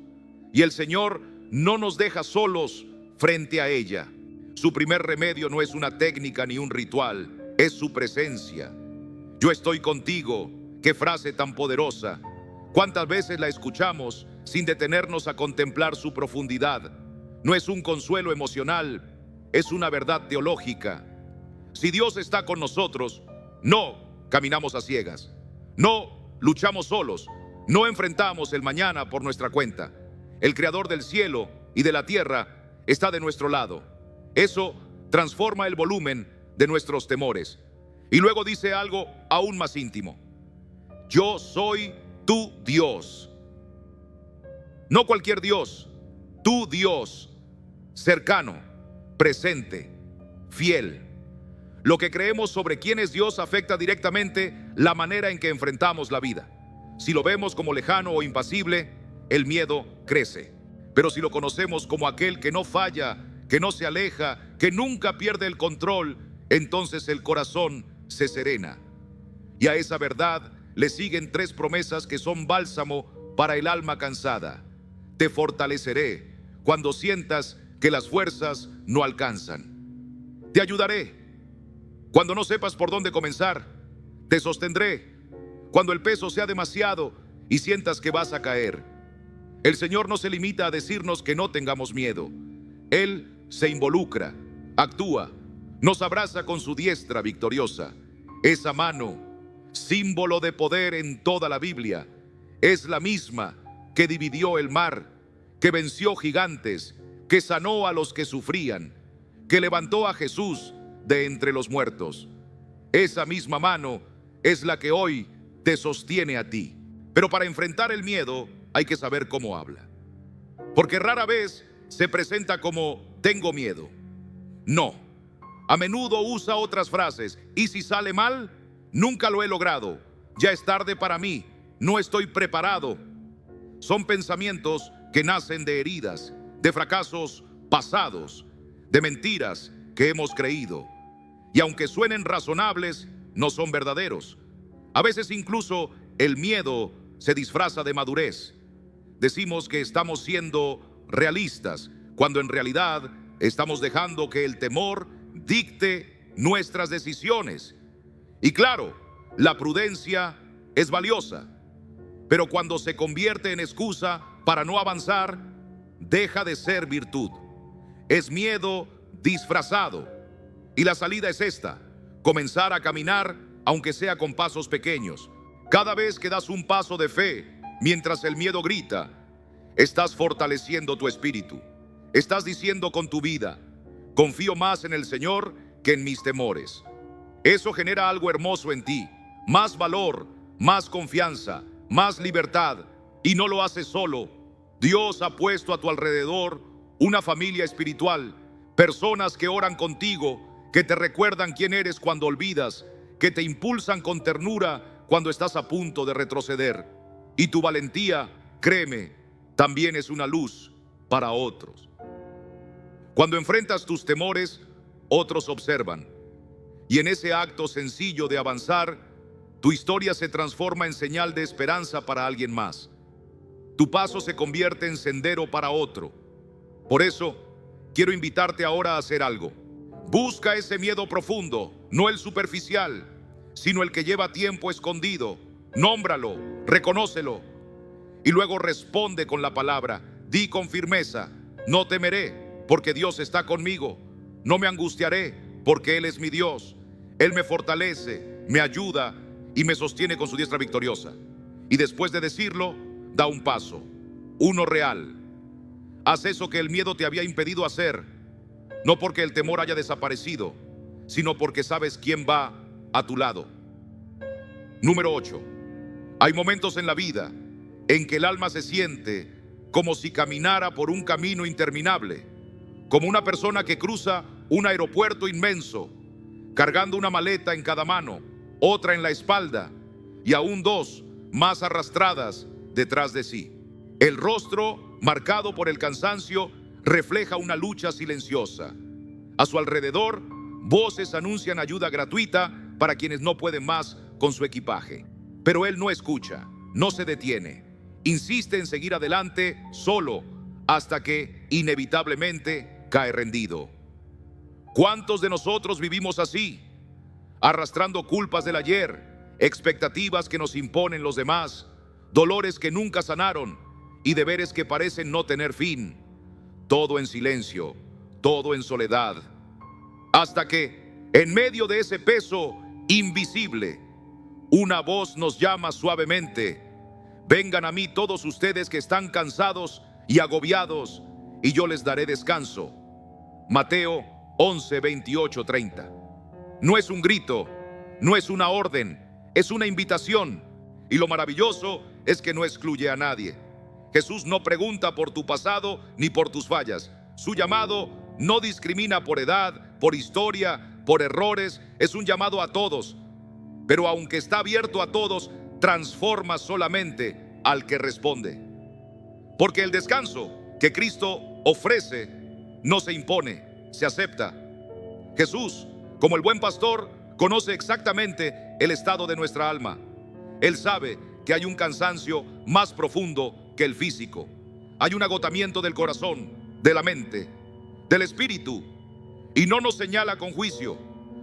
Y el Señor no nos deja solos frente a ella. Su primer remedio no es una técnica ni un ritual, es su presencia. Yo estoy contigo. Qué frase tan poderosa. ¿Cuántas veces la escuchamos sin detenernos a contemplar su profundidad? No es un consuelo emocional, es una verdad teológica. Si Dios está con nosotros, no caminamos a ciegas, no luchamos solos, no enfrentamos el mañana por nuestra cuenta. El Creador del cielo y de la tierra está de nuestro lado. Eso transforma el volumen de nuestros temores. Y luego dice algo aún más íntimo: yo soy tu Dios. No cualquier Dios, tu Dios, cercano, presente, fiel. Lo que creemos sobre quién es Dios afecta directamente la manera en que enfrentamos la vida. Si lo vemos como lejano o impasible, el miedo crece. Pero si lo conocemos como aquel que no falla, que no se aleja, que nunca pierde el control, entonces el corazón se serena. Y a esa verdad le siguen 3 promesas que son bálsamo para el alma cansada. Te fortaleceré cuando sientas que las fuerzas no alcanzan. Te ayudaré cuando no sepas por dónde comenzar. Te sostendré cuando el peso sea demasiado y sientas que vas a caer. El Señor no se limita a decirnos que no tengamos miedo. Él se involucra, actúa, nos abraza con su diestra victoriosa. Esa mano, símbolo de poder en toda la Biblia, es la misma que dividió el mar, que venció gigantes, que sanó a los que sufrían, que levantó a Jesús de entre los muertos. Esa misma mano es la que hoy te sostiene a ti. Pero para enfrentar el miedo hay que saber cómo habla. Porque rara vez se presenta como tengo miedo. No. A menudo usa otras frases. ¿Y si sale mal? Nunca lo he logrado. Ya es tarde para mí. No estoy preparado. Son pensamientos que nacen de heridas, de fracasos pasados, de mentiras que hemos creído. Y aunque suenen razonables, no son verdaderos. A veces incluso el miedo se disfraza de madurez. Decimos que estamos siendo realistas, cuando en realidad estamos dejando que el temor dicte nuestras decisiones. Y claro, la prudencia es valiosa, pero cuando se convierte en excusa para no avanzar, deja de ser virtud. Es miedo disfrazado. Y la salida es esta: comenzar a caminar, aunque sea con pasos pequeños. Cada vez que das un paso de fe, mientras el miedo grita, estás fortaleciendo tu espíritu. Estás diciendo con tu vida: confío más en el Señor que en mis temores. Eso genera algo hermoso en ti: más valor, más confianza, más libertad. Y no lo haces solo. Dios ha puesto a tu alrededor una familia espiritual, personas que oran contigo, que te recuerdan quién eres cuando olvidas, que te impulsan con ternura cuando estás a punto de retroceder. Y tu valentía, créeme, también es una luz para otros. Cuando enfrentas tus temores, otros observan. Y en ese acto sencillo de avanzar, tu historia se transforma en señal de esperanza para alguien más. Tu paso se convierte en sendero para otro. Por eso, quiero invitarte ahora a hacer algo. Busca ese miedo profundo, no el superficial, sino el que lleva tiempo escondido. Nómbralo, reconócelo. Y luego responde con la palabra. Di con firmeza: no temeré, porque Dios está conmigo. No me angustiaré, porque Él es mi Dios. Él me fortalece, me ayuda y me sostiene con su diestra victoriosa. Y después de decirlo, da un paso, uno real. Haz eso que el miedo te había impedido hacer, no porque el temor haya desaparecido, sino porque sabes quién va a tu lado. Número 8. Hay momentos en la vida en que el alma se siente como si caminara por un camino interminable, como una persona que cruza un aeropuerto inmenso, cargando una maleta en cada mano, otra en la espalda y aún 2 más arrastradas detrás de sí. El rostro, marcado por el cansancio, refleja una lucha silenciosa. A su alrededor, voces anuncian ayuda gratuita para quienes no pueden más con su equipaje. Pero él no escucha, no se detiene. Insiste en seguir adelante solo hasta que inevitablemente cae rendido. ¿Cuántos de nosotros vivimos así? Arrastrando culpas del ayer, expectativas que nos imponen los demás, dolores que nunca sanaron y deberes que parecen no tener fin. Todo en silencio, todo en soledad. Hasta que, en medio de ese peso invisible, una voz nos llama suavemente: vengan a mí todos ustedes que están cansados y agobiados, y yo les daré descanso. Mateo 11, 28, 30. No es un grito, no es una orden, es una invitación. Y lo maravilloso es que no excluye a nadie. Jesús no pregunta por tu pasado ni por tus fallas. Su llamado no discrimina por edad, por historia, por errores. Es un llamado a todos. Pero aunque está abierto a todos, transforma solamente al que responde. Porque el descanso que Cristo ofrece no se impone, se acepta. Jesús, como el buen pastor, conoce exactamente el estado de nuestra alma. Él sabe que hay un cansancio más profundo que el físico. Hay un agotamiento del corazón, de la mente, del espíritu. Y no nos señala con juicio,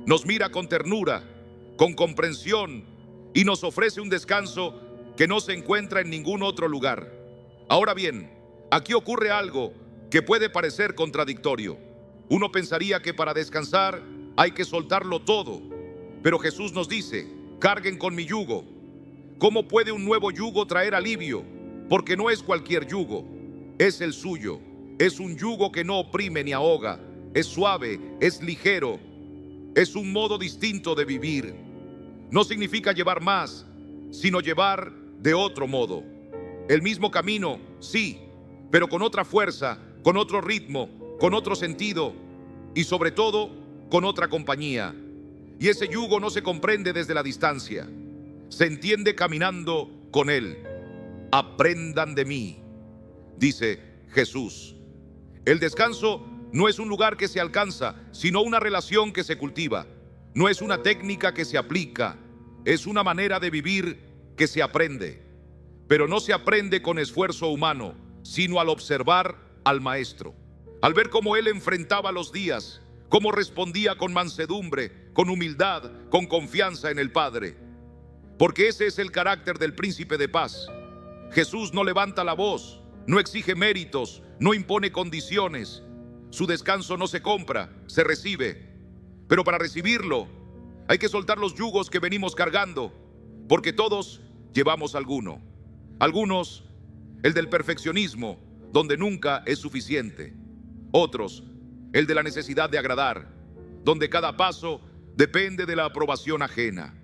nos mira con ternura, con comprensión, y nos ofrece un descanso que no se encuentra en ningún otro lugar. Ahora bien, aquí ocurre algo que puede parecer contradictorio. Uno pensaría que para descansar hay que soltarlo todo, pero Jesús nos dice: carguen con mi yugo. ¿Cómo puede un nuevo yugo traer alivio? Porque no es cualquier yugo, es el suyo. Es un yugo que no oprime ni ahoga, es suave, es ligero, es un modo distinto de vivir. No significa llevar más, sino llevar de otro modo. El mismo camino, sí, pero con otra fuerza, con otro ritmo, con otro sentido y sobre todo con otra compañía. Y ese yugo no se comprende desde la distancia, se entiende caminando con él. Aprendan de mí, dice Jesús. El descanso no es un lugar que se alcanza, sino una relación que se cultiva. No es una técnica que se aplica, es una manera de vivir que se aprende. Pero no se aprende con esfuerzo humano, sino al observar al Maestro, al ver cómo Él enfrentaba los días, cómo respondía con mansedumbre, con humildad, con confianza en el Padre. Porque ese es el carácter del príncipe de paz. Jesús no levanta la voz, no exige méritos, no impone condiciones. Su descanso no se compra, se recibe. Pero para recibirlo hay que soltar los yugos que venimos cargando, porque todos llevamos alguno. Algunos, el del perfeccionismo, donde nunca es suficiente. Otros, el de la necesidad de agradar, donde cada paso depende de la aprobación ajena.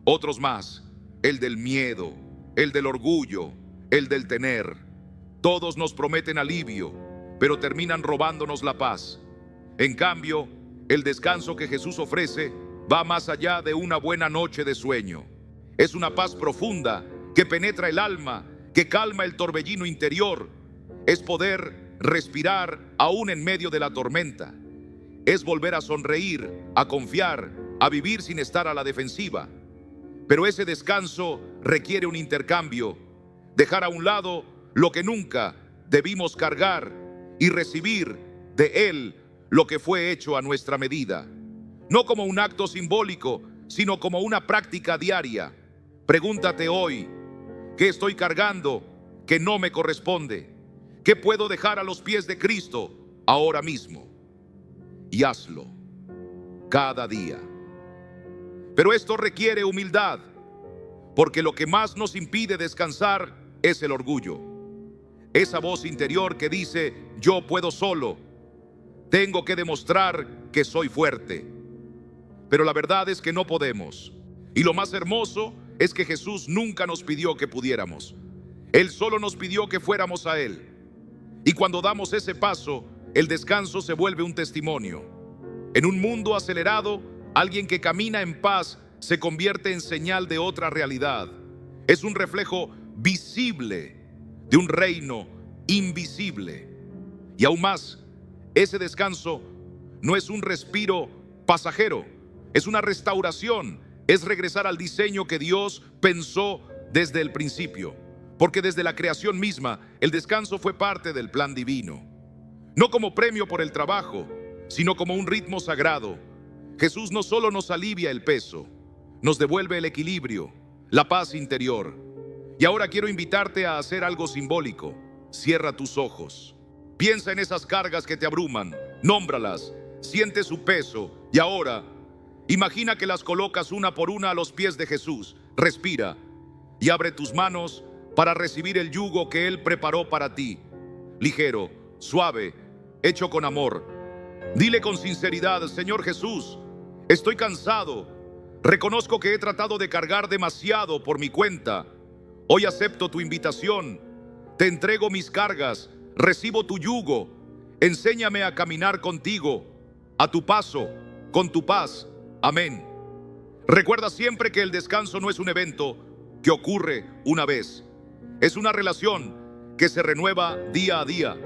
Otros más, el del miedo, el del orgullo, el del tener. Todos nos prometen alivio, pero terminan robándonos la paz. En cambio, el descanso que Jesús ofrece va más allá de una buena noche de sueño. Es una paz profunda que penetra el alma, que calma el torbellino interior. Es poder respirar aún en medio de la tormenta. Es volver a sonreír, a confiar, a vivir sin estar a la defensiva. Pero ese descanso requiere un intercambio, dejar a un lado lo que nunca debimos cargar y recibir de Él lo que fue hecho a nuestra medida. No como un acto simbólico, sino como una práctica diaria. Pregúntate hoy: ¿qué estoy cargando que no me corresponde? ¿Qué puedo dejar a los pies de Cristo ahora mismo? Y hazlo cada día. Pero esto requiere humildad, porque lo que más nos impide descansar es el orgullo. Esa voz interior que dice: yo puedo solo, tengo que demostrar que soy fuerte. Pero la verdad es que no podemos. Y lo más hermoso es que Jesús nunca nos pidió que pudiéramos. Él solo nos pidió que fuéramos a Él. Y cuando damos ese paso, el descanso se vuelve un testimonio. En un mundo acelerado, alguien que camina en paz se convierte en señal de otra realidad. Es un reflejo visible de un reino invisible. Y aún más, ese descanso no es un respiro pasajero, es una restauración, es regresar al diseño que Dios pensó desde el principio. Porque desde la creación misma, el descanso fue parte del plan divino. No como premio por el trabajo, sino como un ritmo sagrado. Jesús no solo nos alivia el peso, nos devuelve el equilibrio, la paz interior. Y ahora quiero invitarte a hacer algo simbólico. Cierra tus ojos. Piensa en esas cargas que te abruman, nómbralas, siente su peso y ahora imagina que las colocas una por una a los pies de Jesús. Respira y abre tus manos para recibir el yugo que Él preparó para ti. Ligero, suave, hecho con amor. Dile con sinceridad: Señor Jesús, estoy cansado. Reconozco que he tratado de cargar demasiado por mi cuenta. Hoy acepto tu invitación. Te entrego mis cargas. Recibo tu yugo. Enséñame a caminar contigo, a tu paso, con tu paz. Amén. Recuerda siempre que el descanso no es un evento que ocurre una vez. Es una relación que se renueva día a día.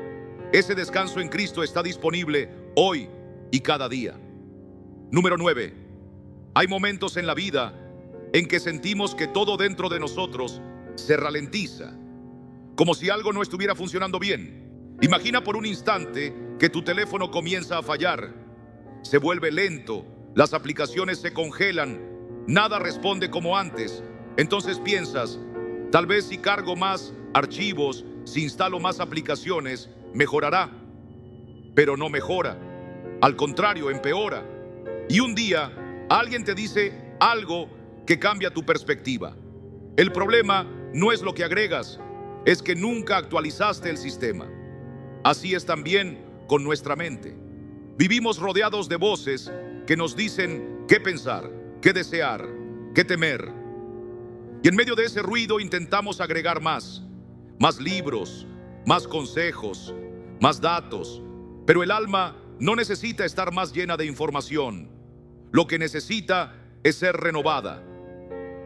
Ese descanso en Cristo está disponible hoy y cada día. Número 9. Hay momentos en la vida en que sentimos que todo dentro de nosotros se ralentiza, como si algo no estuviera funcionando bien. Imagina por un instante que tu teléfono comienza a fallar, se vuelve lento, las aplicaciones se congelan, nada responde como antes. Entonces piensas: tal vez si cargo más archivos, si instalo más aplicaciones, mejorará. Pero no mejora, al contrario, empeora. Y un día alguien te dice algo que cambia tu perspectiva. El problema no es lo que agregas, es que nunca actualizaste el sistema. Así es también con nuestra mente. Vivimos rodeados de voces que nos dicen qué pensar, qué desear, qué temer. Y en medio de ese ruido intentamos agregar más libros, más consejos, más datos. Pero el alma no necesita estar más llena de información. Lo que necesita es ser renovada.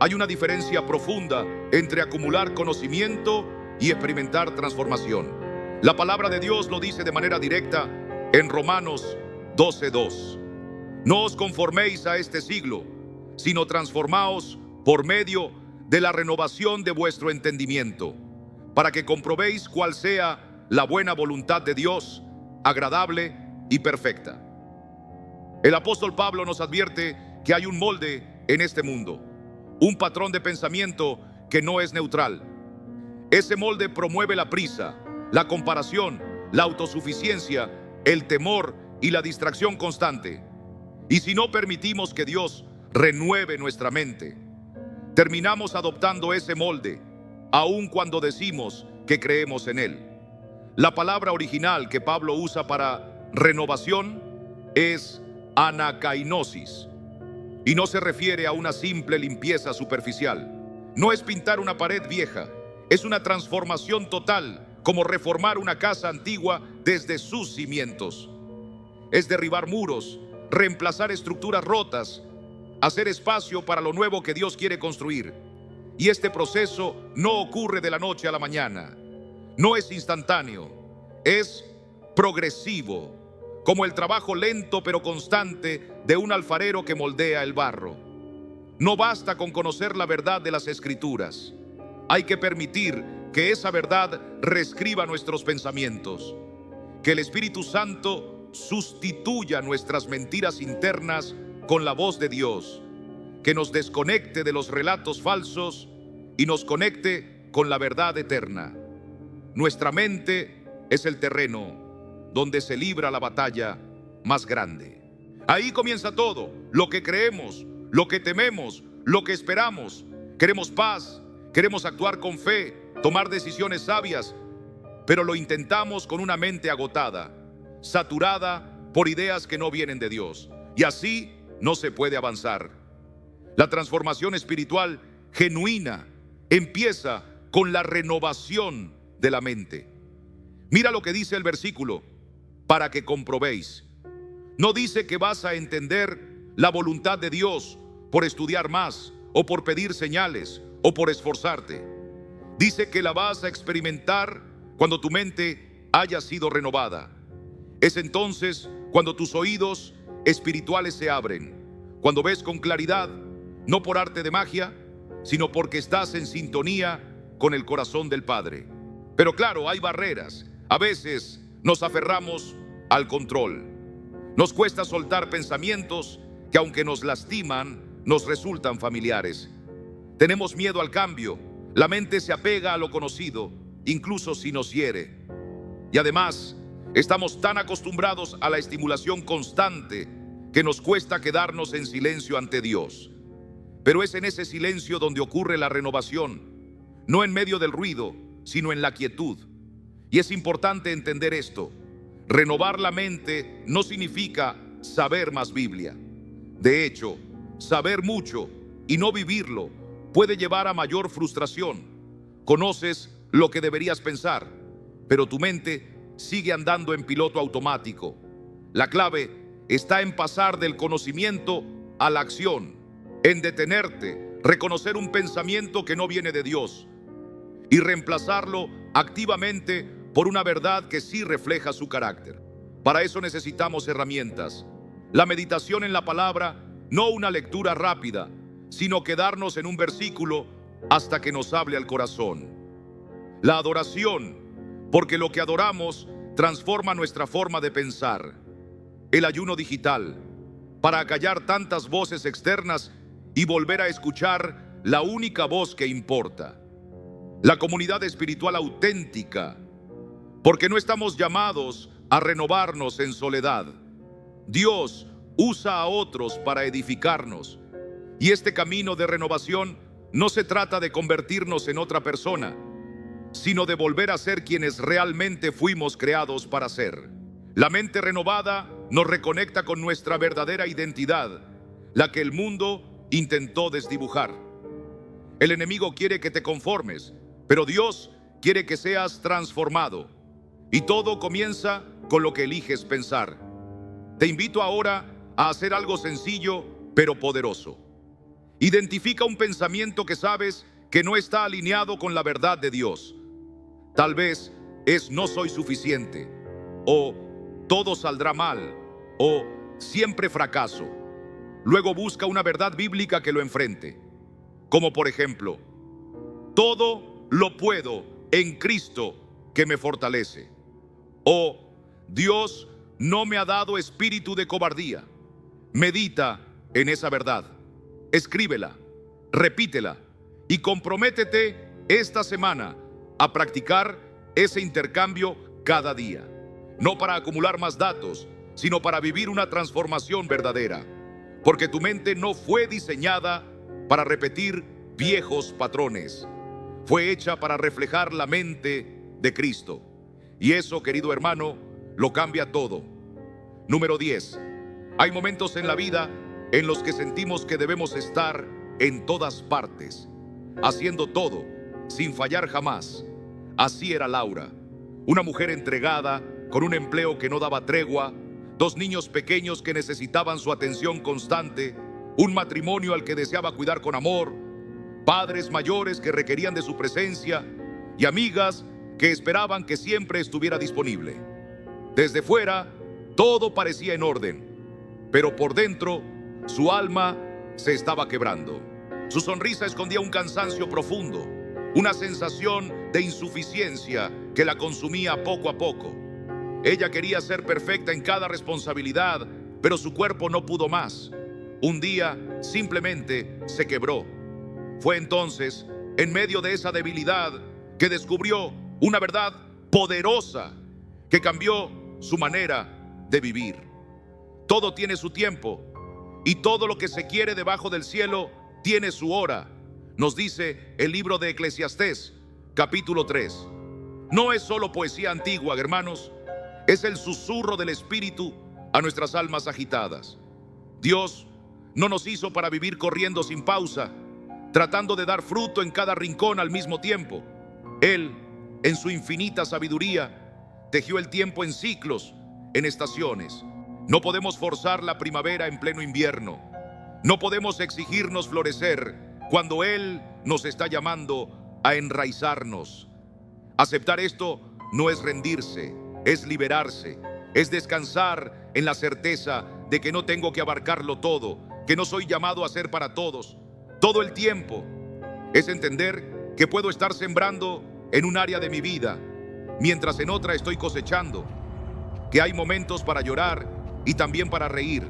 Hay una diferencia profunda entre acumular conocimiento y experimentar transformación. La palabra de Dios lo dice de manera directa en Romanos 12:2. No os conforméis a este siglo, sino transformaos por medio de la renovación de vuestro entendimiento, para que comprobéis cuál sea la buena voluntad de Dios, agradable y perfecta. El apóstol Pablo nos advierte que hay un molde en este mundo, un patrón de pensamiento que no es neutral. Ese molde promueve la prisa, la comparación, la autosuficiencia, el temor y la distracción constante. Y si no permitimos que Dios renueve nuestra mente, terminamos adoptando ese molde, aun cuando decimos que creemos en él. La palabra original que Pablo usa para renovación es anakainosis, y no se refiere a una simple limpieza superficial. No es pintar una pared vieja, es una transformación total, como reformar una casa antigua desde sus cimientos. Es derribar muros, reemplazar estructuras rotas, hacer espacio para lo nuevo que Dios quiere construir. Y este proceso no ocurre de la noche a la mañana. No es instantáneo, es progresivo, como el trabajo lento pero constante de un alfarero que moldea el barro. No basta con conocer la verdad de las Escrituras. Hay que permitir que esa verdad reescriba nuestros pensamientos. Que el Espíritu Santo sustituya nuestras mentiras internas con la voz de Dios. Que nos desconecte de los relatos falsos y nos conecte con la verdad eterna. Nuestra mente es el terreno donde se libra la batalla más grande. Ahí comienza todo, lo que creemos, lo que tememos, lo que esperamos. Queremos paz, queremos actuar con fe, tomar decisiones sabias, pero lo intentamos con una mente agotada, saturada por ideas que no vienen de Dios. Y así no se puede avanzar. La transformación espiritual genuina empieza con la renovación de la mente. Mira lo que dice el versículo: para que comprobéis. No dice que vas a entender la voluntad de Dios por estudiar más, o por pedir señales, o por esforzarte. Dice que la vas a experimentar cuando tu mente haya sido renovada. Es entonces cuando tus oídos espirituales se abren, cuando ves con claridad, no por arte de magia, sino porque estás en sintonía con el corazón del Padre. Pero claro, hay barreras. A veces nos aferramos al control. Nos cuesta soltar pensamientos que, aunque nos lastiman, nos resultan familiares. Tenemos miedo al cambio. La mente se apega a lo conocido, incluso si nos hiere. Y además, estamos tan acostumbrados a la estimulación constante que nos cuesta quedarnos en silencio ante Dios. Pero es en ese silencio donde ocurre la renovación, no en medio del ruido, sino en la quietud. Y es importante entender esto. Renovar la mente no significa saber más Biblia. De hecho, saber mucho y no vivirlo puede llevar a mayor frustración. Conoces lo que deberías pensar, pero tu mente sigue andando en piloto automático. La clave está en pasar del conocimiento a la acción, en detenerte, reconocer un pensamiento que no viene de Dios y reemplazarlo activamente por una verdad que sí refleja su carácter. Para eso necesitamos herramientas. La meditación en la palabra, no una lectura rápida, sino quedarnos en un versículo hasta que nos hable al corazón. La adoración, porque lo que adoramos transforma nuestra forma de pensar. El ayuno digital, para acallar tantas voces externas y volver a escuchar la única voz que importa. La comunidad espiritual auténtica, porque no estamos llamados a renovarnos en soledad. Dios usa a otros para edificarnos. Y este camino de renovación no se trata de convertirnos en otra persona, sino de volver a ser quienes realmente fuimos creados para ser. La mente renovada nos reconecta con nuestra verdadera identidad, la que el mundo intentó desdibujar. El enemigo quiere que te conformes, pero Dios quiere que seas transformado. Y todo comienza con lo que eliges pensar. Te invito ahora a hacer algo sencillo, pero poderoso. Identifica un pensamiento que sabes que no está alineado con la verdad de Dios. Tal vez es no soy suficiente, o todo saldrá mal, o siempre fracaso. Luego busca una verdad bíblica que lo enfrente. Como por ejemplo, todo lo puedo en Cristo que me fortalece. O Dios no me ha dado espíritu de cobardía. Medita en esa verdad. Escríbela, repítela y comprométete esta semana a practicar ese intercambio cada día. No para acumular más datos, sino para vivir una transformación verdadera. Porque tu mente no fue diseñada para repetir viejos patrones. Fue hecha para reflejar la mente de Cristo. Y eso, querido hermano, lo cambia todo. Número 10. Hay momentos en la vida en los que sentimos que debemos estar en todas partes, haciendo todo, sin fallar jamás. Así era Laura, una mujer entregada, con un empleo que no daba tregua, 2 niños pequeños que necesitaban su atención constante, un matrimonio al que deseaba cuidar con amor, padres mayores que requerían de su presencia y amigas que esperaban que siempre estuviera disponible. Desde fuera, todo parecía en orden, pero por dentro, su alma se estaba quebrando. Su sonrisa escondía un cansancio profundo, una sensación de insuficiencia que la consumía poco a poco. Ella quería ser perfecta en cada responsabilidad, pero su cuerpo no pudo más. Un día simplemente se quebró. Fue entonces, en medio de esa debilidad, que descubrió una verdad poderosa que cambió su manera de vivir. Todo tiene su tiempo y todo lo que se quiere debajo del cielo tiene su hora, nos dice el libro de Eclesiastés, capítulo 3. No es solo poesía antigua, hermanos, es el susurro del Espíritu a nuestras almas agitadas. Dios no nos hizo para vivir corriendo sin pausa, tratando de dar fruto en cada rincón al mismo tiempo. Él, en su infinita sabiduría, tejió el tiempo en ciclos, en estaciones. No podemos forzar la primavera en pleno invierno. No podemos exigirnos florecer cuando Él nos está llamando a enraizarnos. Aceptar esto no es rendirse, es liberarse, es descansar en la certeza de que no tengo que abarcarlo todo, que no soy llamado a ser para todos, todo el tiempo. Es entender que puedo estar sembrando en un área de mi vida, mientras en otra estoy cosechando, que hay momentos para llorar y también para reír,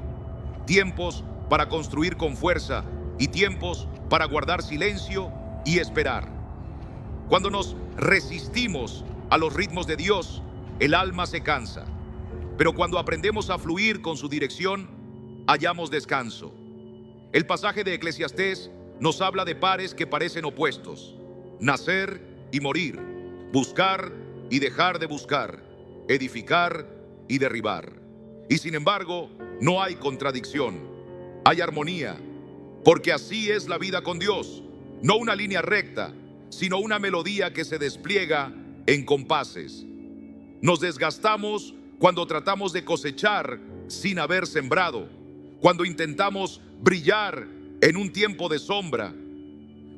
tiempos para construir con fuerza y tiempos para guardar silencio y esperar. Cuando nos resistimos a los ritmos de Dios, el alma se cansa, pero cuando aprendemos a fluir con su dirección, hallamos descanso. El pasaje de Eclesiastés nos habla de pares que parecen opuestos: nacer y morir, buscar y dejar de buscar, edificar y derribar. Y sin embargo, no hay contradicción, hay armonía, porque así es la vida con Dios, no una línea recta, sino una melodía que se despliega en compases. Nos desgastamos cuando tratamos de cosechar sin haber sembrado, cuando intentamos brillar en un tiempo de sombra,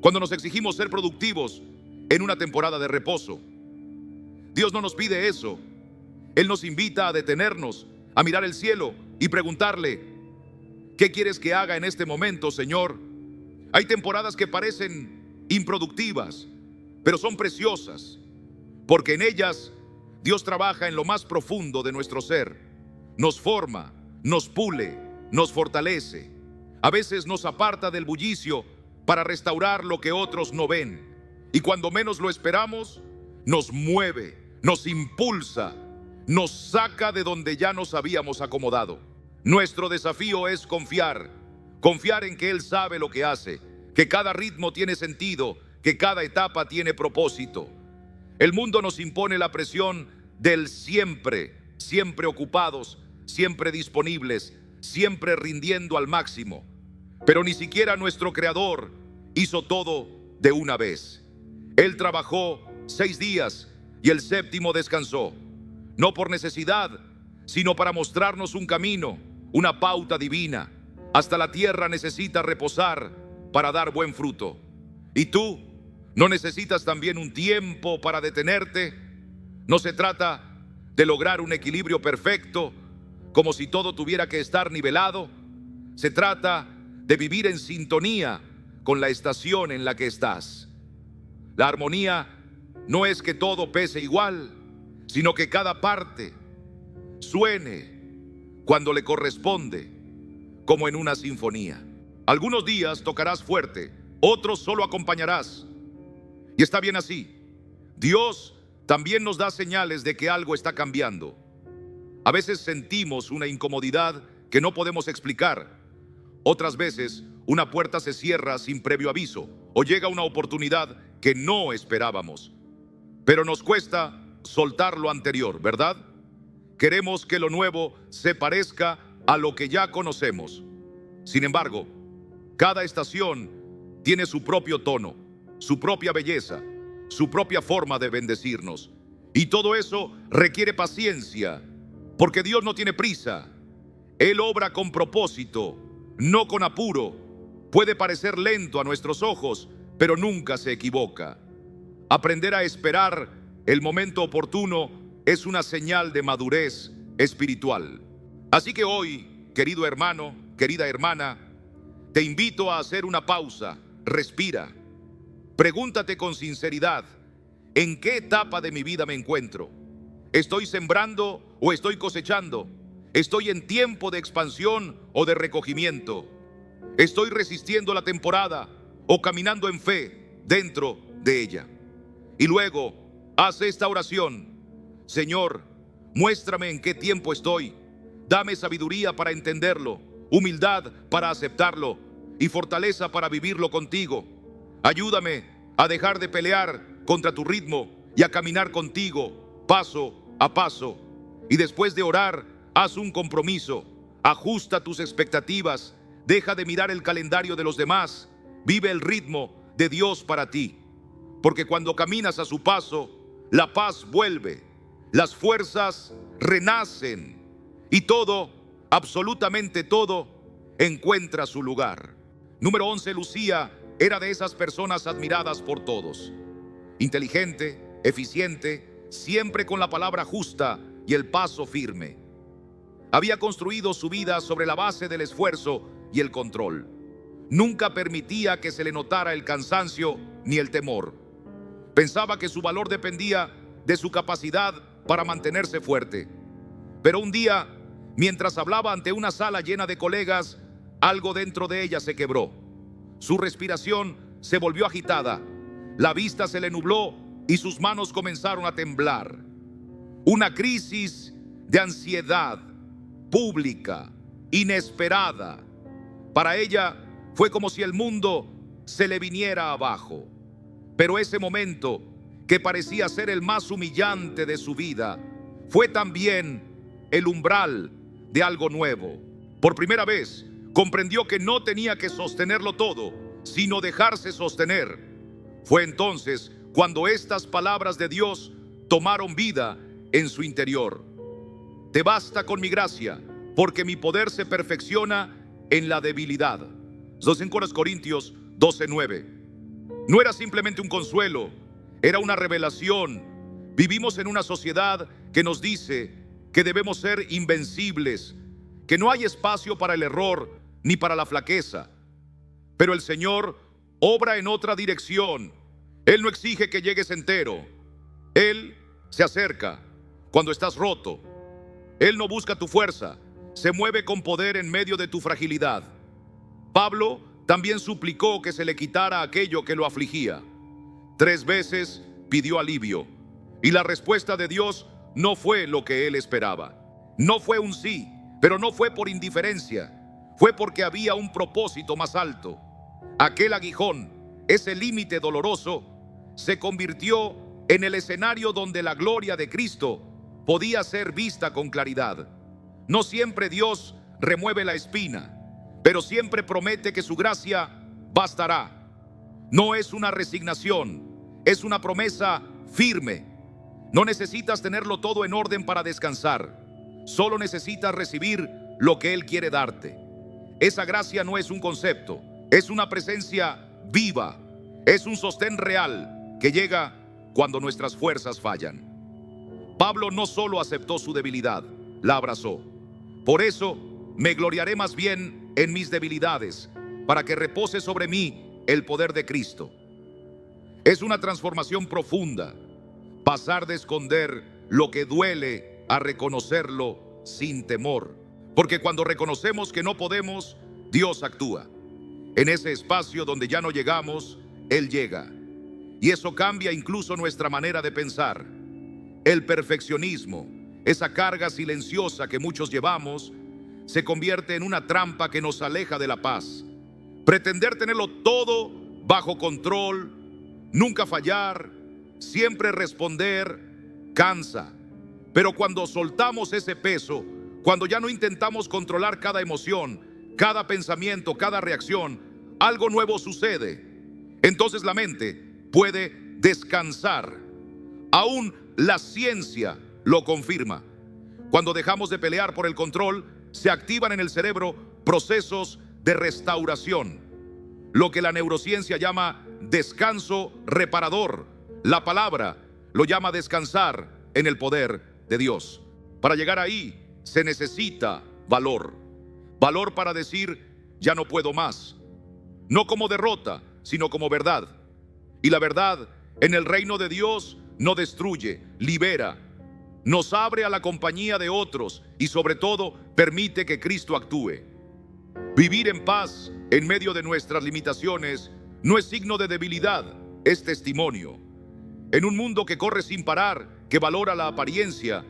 cuando nos exigimos ser productivos en una temporada de reposo. Dios no nos pide eso. Él nos invita a detenernos, a mirar el cielo y preguntarle: ¿qué quieres que haga en este momento, Señor? Hay temporadas que parecen improductivas, pero son preciosas, porque en ellas Dios trabaja en lo más profundo de nuestro ser. Nos forma, nos pule, nos fortalece. A veces nos aparta del bullicio para restaurar lo que otros no ven. Y cuando menos lo esperamos, nos mueve, nos impulsa, nos saca de donde ya nos habíamos acomodado. Nuestro desafío es confiar en que Él sabe lo que hace, que cada ritmo tiene sentido, que cada etapa tiene propósito. El mundo nos impone la presión del siempre, siempre ocupados, siempre disponibles, siempre rindiendo al máximo. Pero ni siquiera nuestro Creador hizo todo de una vez. Él trabajó 6 días y el séptimo descansó, no por necesidad, sino para mostrarnos un camino, una pauta divina. Hasta la tierra necesita reposar para dar buen fruto. ¿Y tú no necesitas también un tiempo para detenerte? No se trata de lograr un equilibrio perfecto, como si todo tuviera que estar nivelado. Se trata de vivir en sintonía con la estación en la que estás. La armonía no es que todo pese igual, sino que cada parte suene cuando le corresponde, como en una sinfonía. Algunos días tocarás fuerte, otros solo acompañarás. Y está bien así. Dios también nos da señales de que algo está cambiando. A veces sentimos una incomodidad que no podemos explicar. Otras veces una puerta se cierra sin previo aviso o llega una oportunidad que no esperábamos. Pero nos cuesta soltar lo anterior, ¿verdad? Queremos que lo nuevo se parezca a lo que ya conocemos. Sin embargo, cada estación tiene su propio tono, su propia belleza, su propia forma de bendecirnos. Y todo eso requiere paciencia, porque Dios no tiene prisa. Él obra con propósito, no con apuro. Puede parecer lento a nuestros ojos, pero nunca se equivoca. Aprender a esperar el momento oportuno es una señal de madurez espiritual. Así que hoy, querido hermano, querida hermana, te invito a hacer una pausa. Respira. Pregúntate con sinceridad: ¿en qué etapa de mi vida me encuentro? ¿Estoy sembrando o estoy cosechando? ¿Estoy en tiempo de expansión o de recogimiento? ¿Estoy resistiendo la temporada o caminando en fe dentro de ella? Y luego, haz esta oración: Señor, muéstrame en qué tiempo estoy. Dame sabiduría para entenderlo, humildad para aceptarlo y fortaleza para vivirlo contigo. Ayúdame a dejar de pelear contra tu ritmo y a caminar contigo paso a paso. Y después de orar, haz un compromiso. Ajusta tus expectativas. Deja de mirar el calendario de los demás. Vive el ritmo de Dios para ti. Porque cuando caminas a su paso, la paz vuelve, las fuerzas renacen y todo, absolutamente todo, encuentra su lugar. Número 11, Lucía era de esas personas admiradas por todos. Inteligente, eficiente, siempre con la palabra justa y el paso firme. Había construido su vida sobre la base del esfuerzo y el control. Nunca permitía que se le notara el cansancio ni el temor. Pensaba que su valor dependía de su capacidad para mantenerse fuerte. Pero un día Mientras hablaba ante una sala llena de colegas, algo dentro de ella se quebró. Su respiración se volvió agitada, la vista se le nubló y sus manos comenzaron a temblar. Una crisis de ansiedad pública, inesperada. Para ella fue como si el mundo se le viniera abajo. Pero ese momento, que parecía ser el más humillante de su vida, fue también el umbral de algo nuevo. Por primera vez, comprendió que no tenía que sostenerlo todo, sino dejarse sostener. Fue entonces cuando estas palabras de Dios tomaron vida en su interior. Te basta con mi gracia, porque mi poder se perfecciona en la debilidad. 2 Corintios 12:9. No era simplemente un consuelo, era una revelación. Vivimos en una sociedad que nos dice que debemos ser invencibles, que no hay espacio para el error ni para la flaqueza. Pero el Señor obra en otra dirección. Él no exige que llegues entero. Él se acerca cuando estás roto. Él no busca tu fuerza, se mueve con poder en medio de tu fragilidad. Pablo también suplicó que se le quitara aquello que lo afligía. 3 veces pidió alivio, y la respuesta de Dios no fue lo que él esperaba. No fue un sí, pero no fue por indiferencia, fue porque había un propósito más alto. Aquel aguijón, ese límite doloroso, se convirtió en el escenario donde la gloria de Cristo podía ser vista con claridad. No siempre Dios remueve la espina, pero siempre promete que su gracia bastará. No es una resignación, es una promesa firme. No necesitas tenerlo todo en orden para descansar. Solo necesitas recibir lo que Él quiere darte. Esa gracia no es un concepto, es una presencia viva, es un sostén real que llega cuando nuestras fuerzas fallan. Pablo no solo aceptó su debilidad, la abrazó. Por eso me gloriaré más bien en mis debilidades, para que repose sobre mí el poder de Cristo. Es una transformación profunda, pasar de esconder lo que duele a reconocerlo sin temor. Porque cuando reconocemos que no podemos, Dios actúa. En ese espacio donde ya no llegamos, Él llega. Y eso cambia incluso nuestra manera de pensar. El perfeccionismo, esa carga silenciosa que muchos llevamos, se convierte en una trampa que nos aleja de la paz. Pretender tenerlo todo bajo control, nunca fallar, siempre responder, cansa. Pero cuando soltamos ese peso, cuando ya no intentamos controlar cada emoción, cada pensamiento, cada reacción, algo nuevo sucede. Entonces la mente puede descansar. Aún la ciencia lo confirma. Cuando dejamos de pelear por el control, se activan en el cerebro procesos de restauración, lo que la neurociencia llama descanso reparador. La palabra lo llama descansar en el poder de Dios. Para llegar ahí se necesita valor. Valor para decir, ya no puedo más. No como derrota, sino como verdad. Y la verdad en el reino de Dios no destruye, libera. Nos abre a la compañía de otros y sobre todo permite que Cristo actúe. Vivir en paz en medio de nuestras limitaciones no es signo de debilidad, es testimonio. En un mundo que corre sin parar, que valora la apariencia,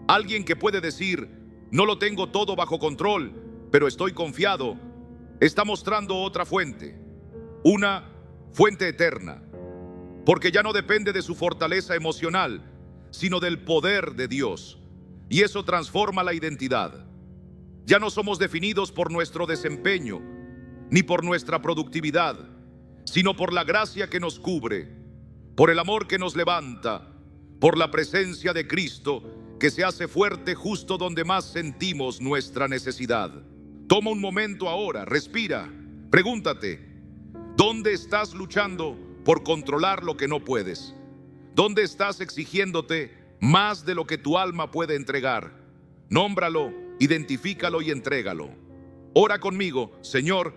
alguien que puede decir, no lo tengo todo bajo control, pero estoy confiado, está mostrando otra fuente, una fuente eterna, porque ya no depende de su fortaleza emocional, sino del poder de Dios, y eso transforma la identidad. Ya no somos definidos por nuestro desempeño, ni por nuestra productividad, sino por la gracia que nos cubre, por el amor que nos levanta, por la presencia de Cristo que se hace fuerte justo donde más sentimos nuestra necesidad. Toma un momento ahora, respira, pregúntate, ¿dónde estás luchando por controlar lo que no puedes? ¿Dónde estás exigiéndote más de lo que tu alma puede entregar? Nómbralo, identifícalo y entrégalo. Ora conmigo, Señor,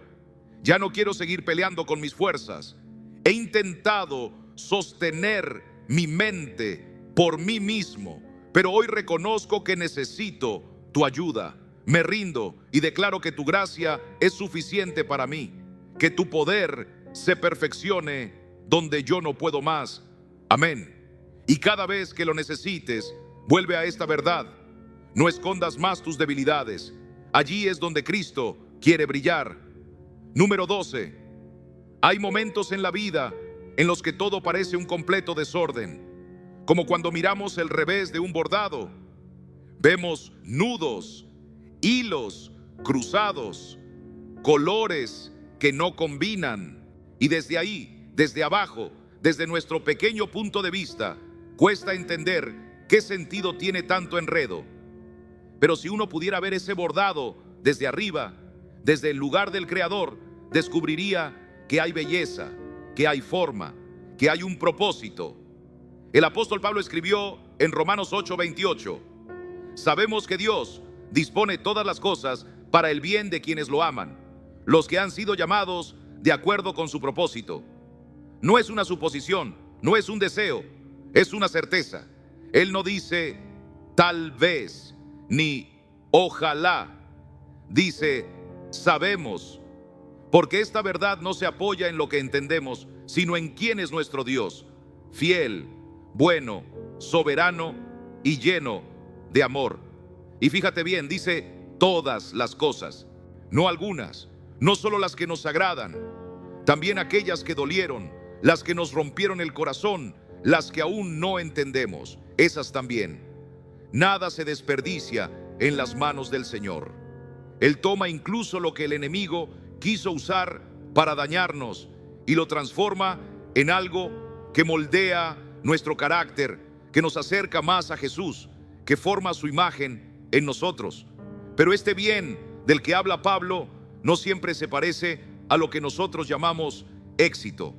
ya no quiero seguir peleando con mis fuerzas. He intentado sostener mi mente por mí mismo, pero hoy reconozco que necesito tu ayuda. Me rindo y declaro que tu gracia es suficiente para mí, que tu poder se perfeccione donde yo no puedo más. Amén. Y cada vez que lo necesites, vuelve a esta verdad. No escondas más tus debilidades. Allí es donde Cristo quiere brillar. Número 12. Hay momentos en la vida en los que todo parece un completo desorden, como cuando miramos el revés de un bordado. Vemos nudos, hilos cruzados, colores que no combinan. Y desde ahí, desde abajo, desde nuestro pequeño punto de vista, cuesta entender qué sentido tiene tanto enredo. Pero si uno pudiera ver ese bordado desde arriba, desde el lugar del Creador, descubriría que hay belleza, que hay forma, que hay un propósito. El apóstol Pablo escribió en Romanos 8:28: sabemos que Dios dispone todas las cosas para el bien de quienes lo aman, los que han sido llamados de acuerdo con su propósito. No es una suposición, no es un deseo, es una certeza. Él no dice tal vez, ni ojalá. Dice sabemos, porque esta verdad no se apoya en lo que entendemos, sino en quién es nuestro Dios, fiel, bueno, soberano y lleno de amor. Y fíjate bien, dice todas las cosas, no algunas, no solo las que nos agradan, también aquellas que dolieron, las que nos rompieron el corazón, las que aún no entendemos, esas también. Nada se desperdicia en las manos del Señor. Él toma incluso lo que el enemigo quiso usar para dañarnos y lo transforma en algo que moldea nuestro carácter, que nos acerca más a Jesús, que forma su imagen en nosotros. Pero este bien del que habla Pablo no siempre se parece a lo que nosotros llamamos éxito.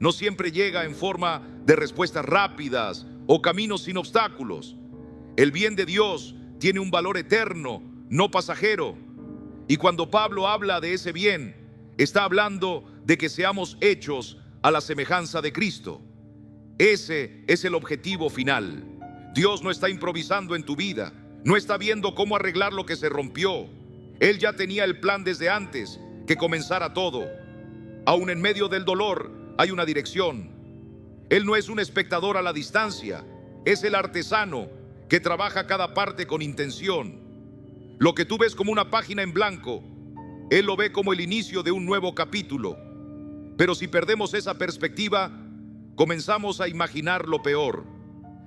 No siempre llega en forma de respuestas rápidas o caminos sin obstáculos. El bien de Dios tiene un valor eterno, no pasajero. Y cuando Pablo habla de ese bien, está hablando de que seamos hechos a la semejanza de Cristo. Ese es el objetivo final. Dios no está improvisando en tu vida, no está viendo cómo arreglar lo que se rompió. Él ya tenía el plan desde antes que comenzara todo. Aún en medio del dolor hay una dirección. Él no es un espectador a la distancia, es el artesano que trabaja cada parte con intención. Lo que tú ves como una página en blanco, Él lo ve como el inicio de un nuevo capítulo. Pero si perdemos esa perspectiva, comenzamos a imaginar lo peor.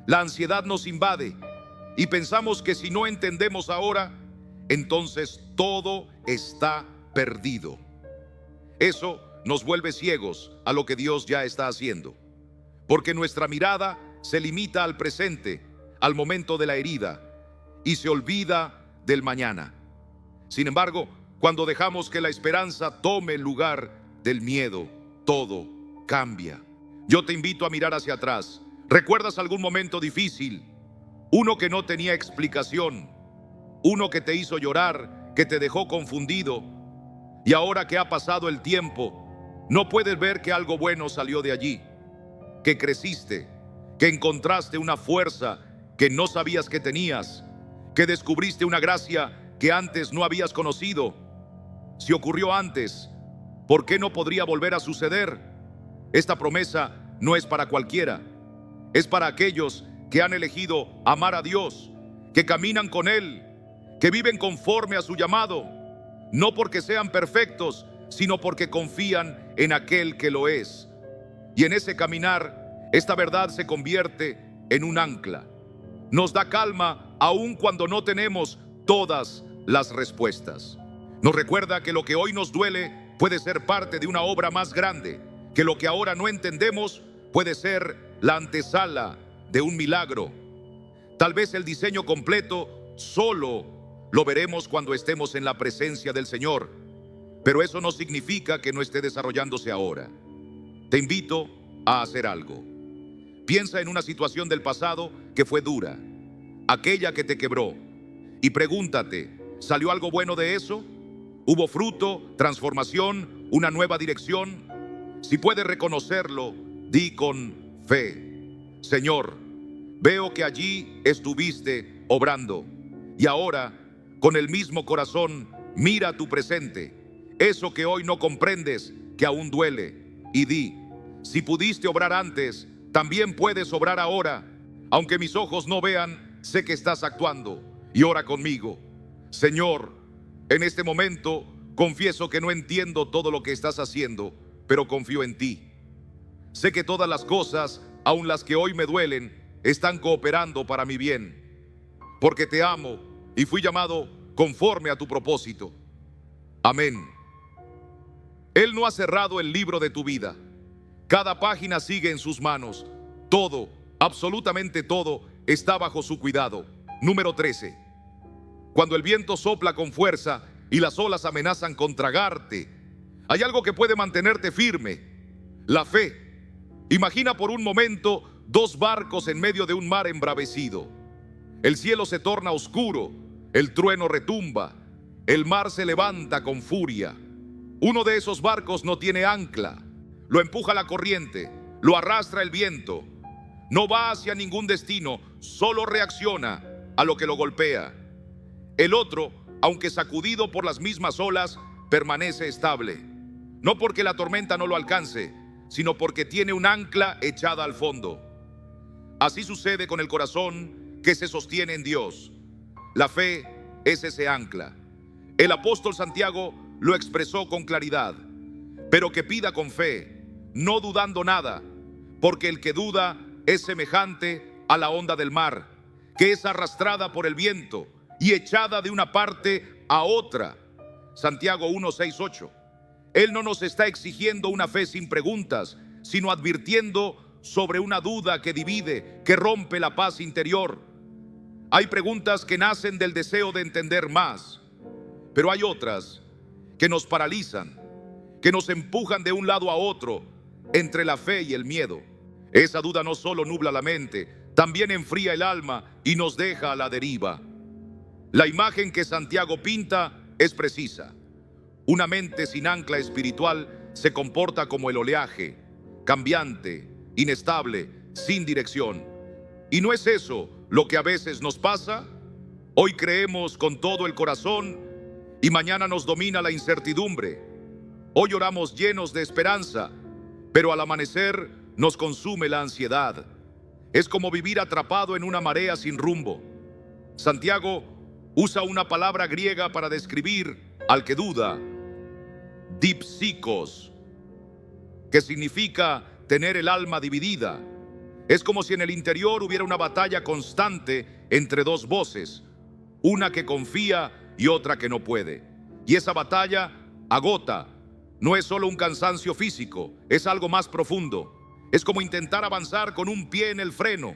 La ansiedad nos invade y pensamos que si no entendemos ahora, entonces todo está perdido. Eso nos vuelve ciegos a lo que Dios ya está haciendo, porque nuestra mirada se limita al presente, al momento de la herida, y se olvida del mañana. Sin embargo, cuando dejamos que la esperanza tome el lugar del miedo, todo cambia. Yo te invito a mirar hacia atrás. ¿Recuerdas algún momento difícil? Uno que no tenía explicación, uno que te hizo llorar, que te dejó confundido, y ahora que ha pasado el tiempo, no puedes ver que algo bueno salió de allí, que creciste, que encontraste una fuerza que no sabías que tenías, que descubriste una gracia que antes no habías conocido. Si ocurrió antes, ¿por qué no podría volver a suceder? Esta promesa no es para cualquiera, es para aquellos que han elegido amar a Dios, que caminan con Él, que viven conforme a su llamado, no porque sean perfectos, sino porque confían en aquel que lo es. Y en ese caminar, esta verdad se convierte en un ancla. Nos da calma aun cuando no tenemos todas las respuestas. Nos recuerda que lo que hoy nos duele puede ser parte de una obra más grande, que lo que ahora no entendemos puede ser la antesala de un milagro. Tal vez el diseño completo solo lo veremos cuando estemos en la presencia del Señor, pero eso no significa que no esté desarrollándose ahora. Te invito a hacer algo. Piensa en una situación del pasado que fue dura, aquella que te quebró, y pregúntate, ¿salió algo bueno de eso? ¿Hubo fruto, transformación, una nueva dirección? Si puedes reconocerlo, di con fe: Señor, veo que allí estuviste obrando, y ahora con el mismo corazón, mira tu presente, eso que hoy no comprendes, que aún duele, y di: si pudiste obrar antes, también puedes obrar ahora. Aunque mis ojos no vean, sé que estás actuando. Y ora conmigo: Señor, en este momento confieso que no entiendo todo lo que estás haciendo, pero confío en ti. Sé que todas las cosas, aun las que hoy me duelen, están cooperando para mi bien, porque te amo y fui llamado conforme a tu propósito. Amén. Él no ha cerrado el libro de tu vida. Cada página sigue en sus manos. Todo, absolutamente todo, está bajo su cuidado. Número 13. Cuando el viento sopla con fuerza y las olas amenazan con tragarte, hay algo que puede mantenerte firme: la fe. Imagina por un momento dos barcos en medio de un mar embravecido. El cielo se torna oscuro, el trueno retumba, el mar se levanta con furia. Uno de esos barcos no tiene ancla, lo empuja la corriente, lo arrastra el viento. No va hacia ningún destino, solo reacciona a lo que lo golpea. El otro, aunque sacudido por las mismas olas, permanece estable, no porque la tormenta no lo alcance, sino porque tiene un ancla echada al fondo. Así sucede con el corazón que se sostiene en Dios. La fe es ese ancla. El apóstol Santiago lo expresó con claridad: pero que pida con fe, no dudando nada, porque el que duda es semejante a la onda del mar, que es arrastrada por el viento y echada de una parte a otra. Santiago 1, 6, 8. Él no nos está exigiendo una fe sin preguntas, sino advirtiendo sobre una duda que divide, que rompe la paz interior. Hay preguntas que nacen del deseo de entender más, pero hay otras que nos paralizan, que nos empujan de un lado a otro, entre la fe y el miedo. Esa duda no solo nubla la mente, también enfría el alma y nos deja a la deriva. La imagen que Santiago pinta es precisa. Una mente sin ancla espiritual se comporta como el oleaje, cambiante, inestable, sin dirección. ¿Y no es eso lo que a veces nos pasa? Hoy creemos con todo el corazón y mañana nos domina la incertidumbre. Hoy oramos llenos de esperanza, pero al amanecer nos consume la ansiedad. Es como vivir atrapado en una marea sin rumbo. Santiago usa una palabra griega para describir al que duda: dipsikos, que significa tener el alma dividida. Es como si en el interior hubiera una batalla constante entre dos voces, una que confía y otra que no puede. Y esa batalla agota. No es solo un cansancio físico, es algo más profundo. Es como intentar avanzar con un pie en el freno.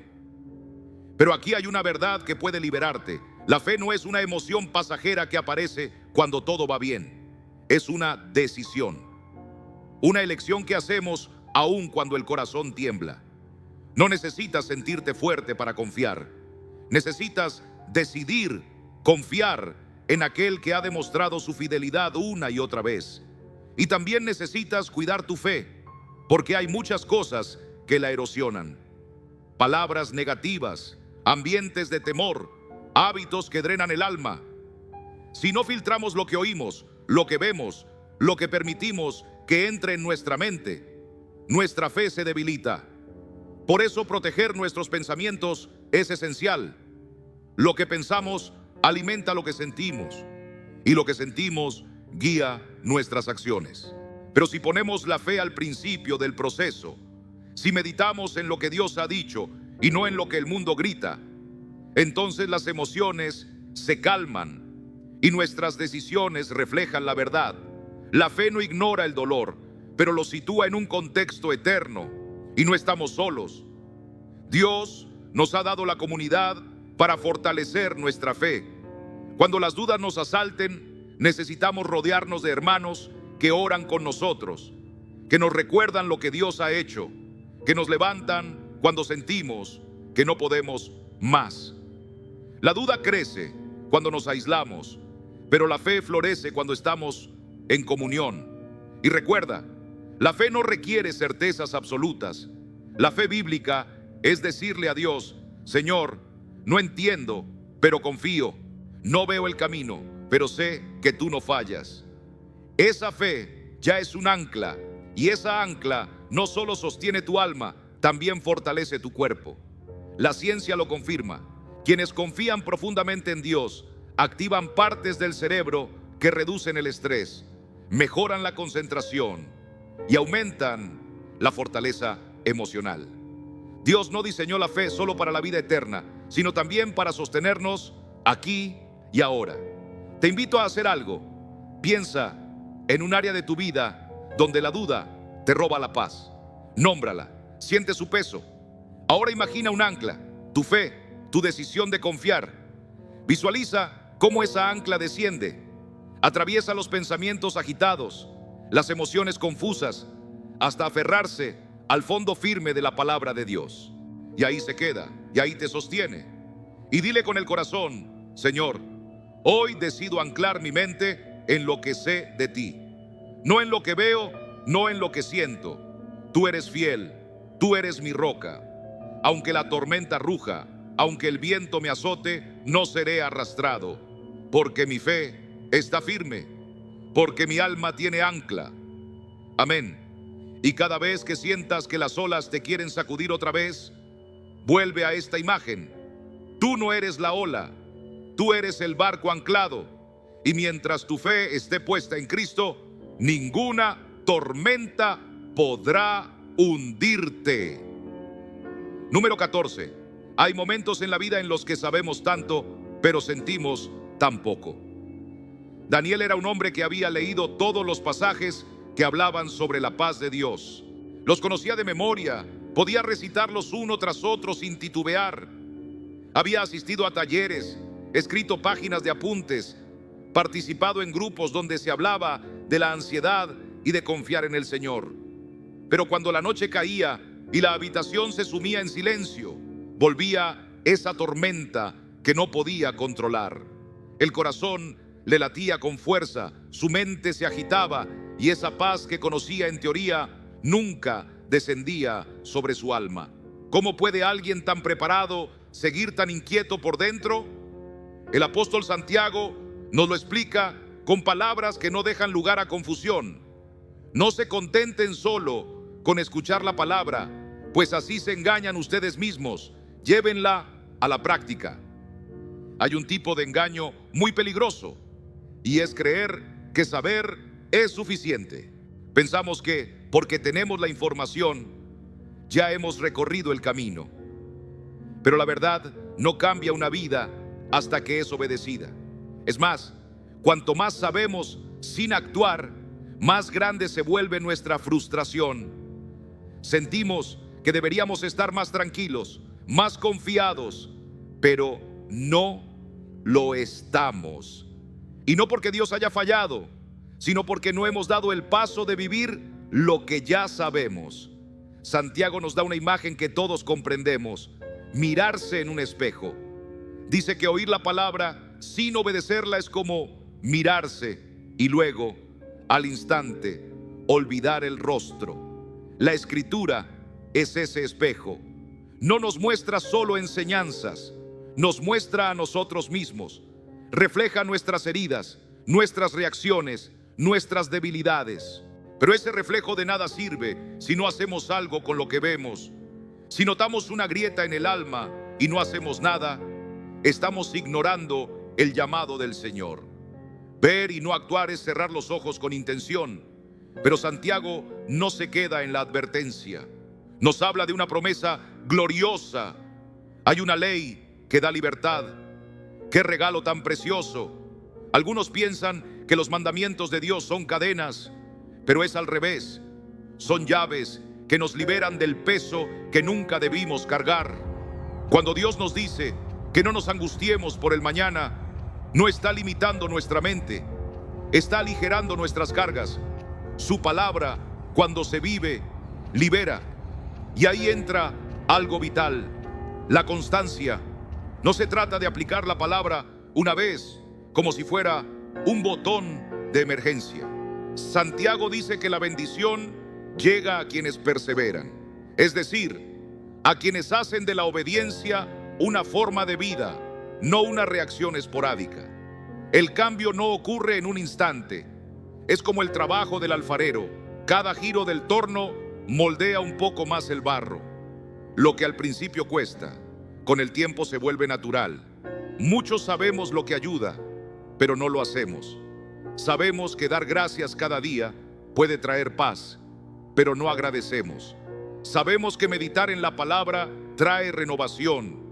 Pero aquí hay una verdad que puede liberarte. La fe no es una emoción pasajera que aparece cuando todo va bien. Es una decisión, una elección que hacemos aun cuando el corazón tiembla. No necesitas sentirte fuerte para confiar. Necesitas decidir confiar en aquel que ha demostrado su fidelidad una y otra vez. Y también necesitas cuidar tu fe, porque hay muchas cosas que la erosionan. Palabras negativas, ambientes de temor, hábitos que drenan el alma. Si no filtramos lo que oímos, lo que vemos, lo que permitimos que entre en nuestra mente, nuestra fe se debilita. Por eso proteger nuestros pensamientos es esencial. Lo que pensamos alimenta lo que sentimos, y lo que sentimos guía nuestras acciones. Pero si ponemos la fe al principio del proceso, si meditamos en lo que Dios ha dicho y no en lo que el mundo grita, entonces las emociones se calman y nuestras decisiones reflejan la verdad. La fe no ignora el dolor, pero lo sitúa en un contexto eterno y no estamos solos. Dios nos ha dado la comunidad para fortalecer nuestra fe. Cuando las dudas nos asalten, necesitamos rodearnos de hermanos que oran con nosotros, que nos recuerdan lo que Dios ha hecho, que nos levantan cuando sentimos que no podemos más. La duda crece cuando nos aislamos, pero la fe florece cuando estamos en comunión. Y recuerda, la fe no requiere certezas absolutas. La fe bíblica es decirle a Dios: Señor, no entiendo, pero confío. no veo el camino, pero sé que tú no fallas. Esa fe ya es un ancla, y esa ancla no solo sostiene tu alma, también fortalece tu cuerpo. La ciencia lo confirma. Quienes confían profundamente en Dios activan partes del cerebro que reducen el estrés, mejoran la concentración y aumentan la fortaleza emocional. Dios no diseñó la fe solo para la vida eterna, sino también para sostenernos aquí y ahora. Te invito a hacer algo. Piensa en un área de tu vida donde la duda te roba la paz. Nómbrala, siente su peso. Ahora imagina un ancla, tu fe, tu decisión de confiar. Visualiza cómo esa ancla desciende, atraviesa los pensamientos agitados, las emociones confusas, hasta aferrarse al fondo firme de la palabra de Dios. Y ahí se queda, y ahí te sostiene. Y dile con el corazón: Señor, hoy decido anclar mi mente en lo que sé de ti, no en lo que veo, no en lo que siento. Tú eres fiel, tú eres mi roca. Aunque la tormenta ruja, aunque el viento me azote, no seré arrastrado, porque mi fe está firme, porque mi alma tiene ancla. Amén. Y cada vez que sientas que las olas te quieren sacudir otra vez, vuelve a esta imagen. Tú no eres la ola, tú eres el barco anclado. Y mientras tu fe esté puesta en Cristo, ninguna tormenta podrá hundirte. Número 14. Hay momentos en la vida en los que sabemos tanto, pero sentimos tan poco. Daniel era un hombre que había leído todos los pasajes que hablaban sobre la paz de Dios. Los conocía de memoria, podía recitarlos uno tras otro sin titubear. Había asistido a talleres, escrito páginas de apuntes, participado en grupos donde se hablaba de la ansiedad y de confiar en el Señor. Pero cuando la noche caía y la habitación se sumía en silencio, volvía esa tormenta que no podía controlar. El corazón le latía con fuerza, su mente se agitaba y esa paz que conocía en teoría nunca descendía sobre su alma. ¿Cómo puede alguien tan preparado seguir tan inquieto por dentro? El apóstol Santiago nos lo explica con palabras que no dejan lugar a confusión. No se contenten solo con escuchar la palabra, pues así se engañan ustedes mismos. Llévenla a la práctica. Hay un tipo de engaño muy peligroso, y es creer que saber es suficiente. Pensamos que porque tenemos la información, ya hemos recorrido el camino. Pero la verdad no cambia una vida hasta que es obedecida. Es más, cuanto más sabemos sin actuar, más grande se vuelve nuestra frustración. Sentimos que deberíamos estar más tranquilos, más confiados, pero no lo estamos. Y no porque Dios haya fallado, sino porque no hemos dado el paso de vivir lo que ya sabemos. Santiago nos da una imagen que todos comprendemos: mirarse en un espejo. Dice que oír la palabra sin obedecerla es como mirarse y luego, al instante, olvidar el rostro. La Escritura es ese espejo. No nos muestra solo enseñanzas, nos muestra a nosotros mismos. Refleja nuestras heridas, nuestras reacciones, nuestras debilidades. Pero ese reflejo de nada sirve si no hacemos algo con lo que vemos. Si notamos una grieta en el alma y no hacemos nada, estamos ignorando el llamado del Señor. Ver y no actuar es cerrar los ojos con intención. Pero Santiago no se queda en la advertencia. Nos habla de una promesa gloriosa. Hay una ley que da libertad. ¡Qué regalo tan precioso! Algunos piensan que los mandamientos de Dios son cadenas, pero es al revés. Son llaves que nos liberan del peso que nunca debimos cargar. Cuando Dios nos dice que no nos angustiemos por el mañana, no está limitando nuestra mente, está aligerando nuestras cargas. Su palabra, cuando se vive, libera. Y ahí entra algo vital: la constancia. No se trata de aplicar la palabra una vez, como si fuera un botón de emergencia. Santiago dice que la bendición llega a quienes perseveran, es decir, a quienes hacen de la obediencia una forma de vida, no una reacción esporádica. El cambio no ocurre en un instante. Es como el trabajo del alfarero. Cada giro del torno moldea un poco más el barro. Lo que al principio cuesta, con el tiempo se vuelve natural. Muchos sabemos lo que ayuda, pero no lo hacemos. Sabemos que dar gracias cada día puede traer paz, pero no agradecemos. Sabemos que meditar en la palabra trae renovación,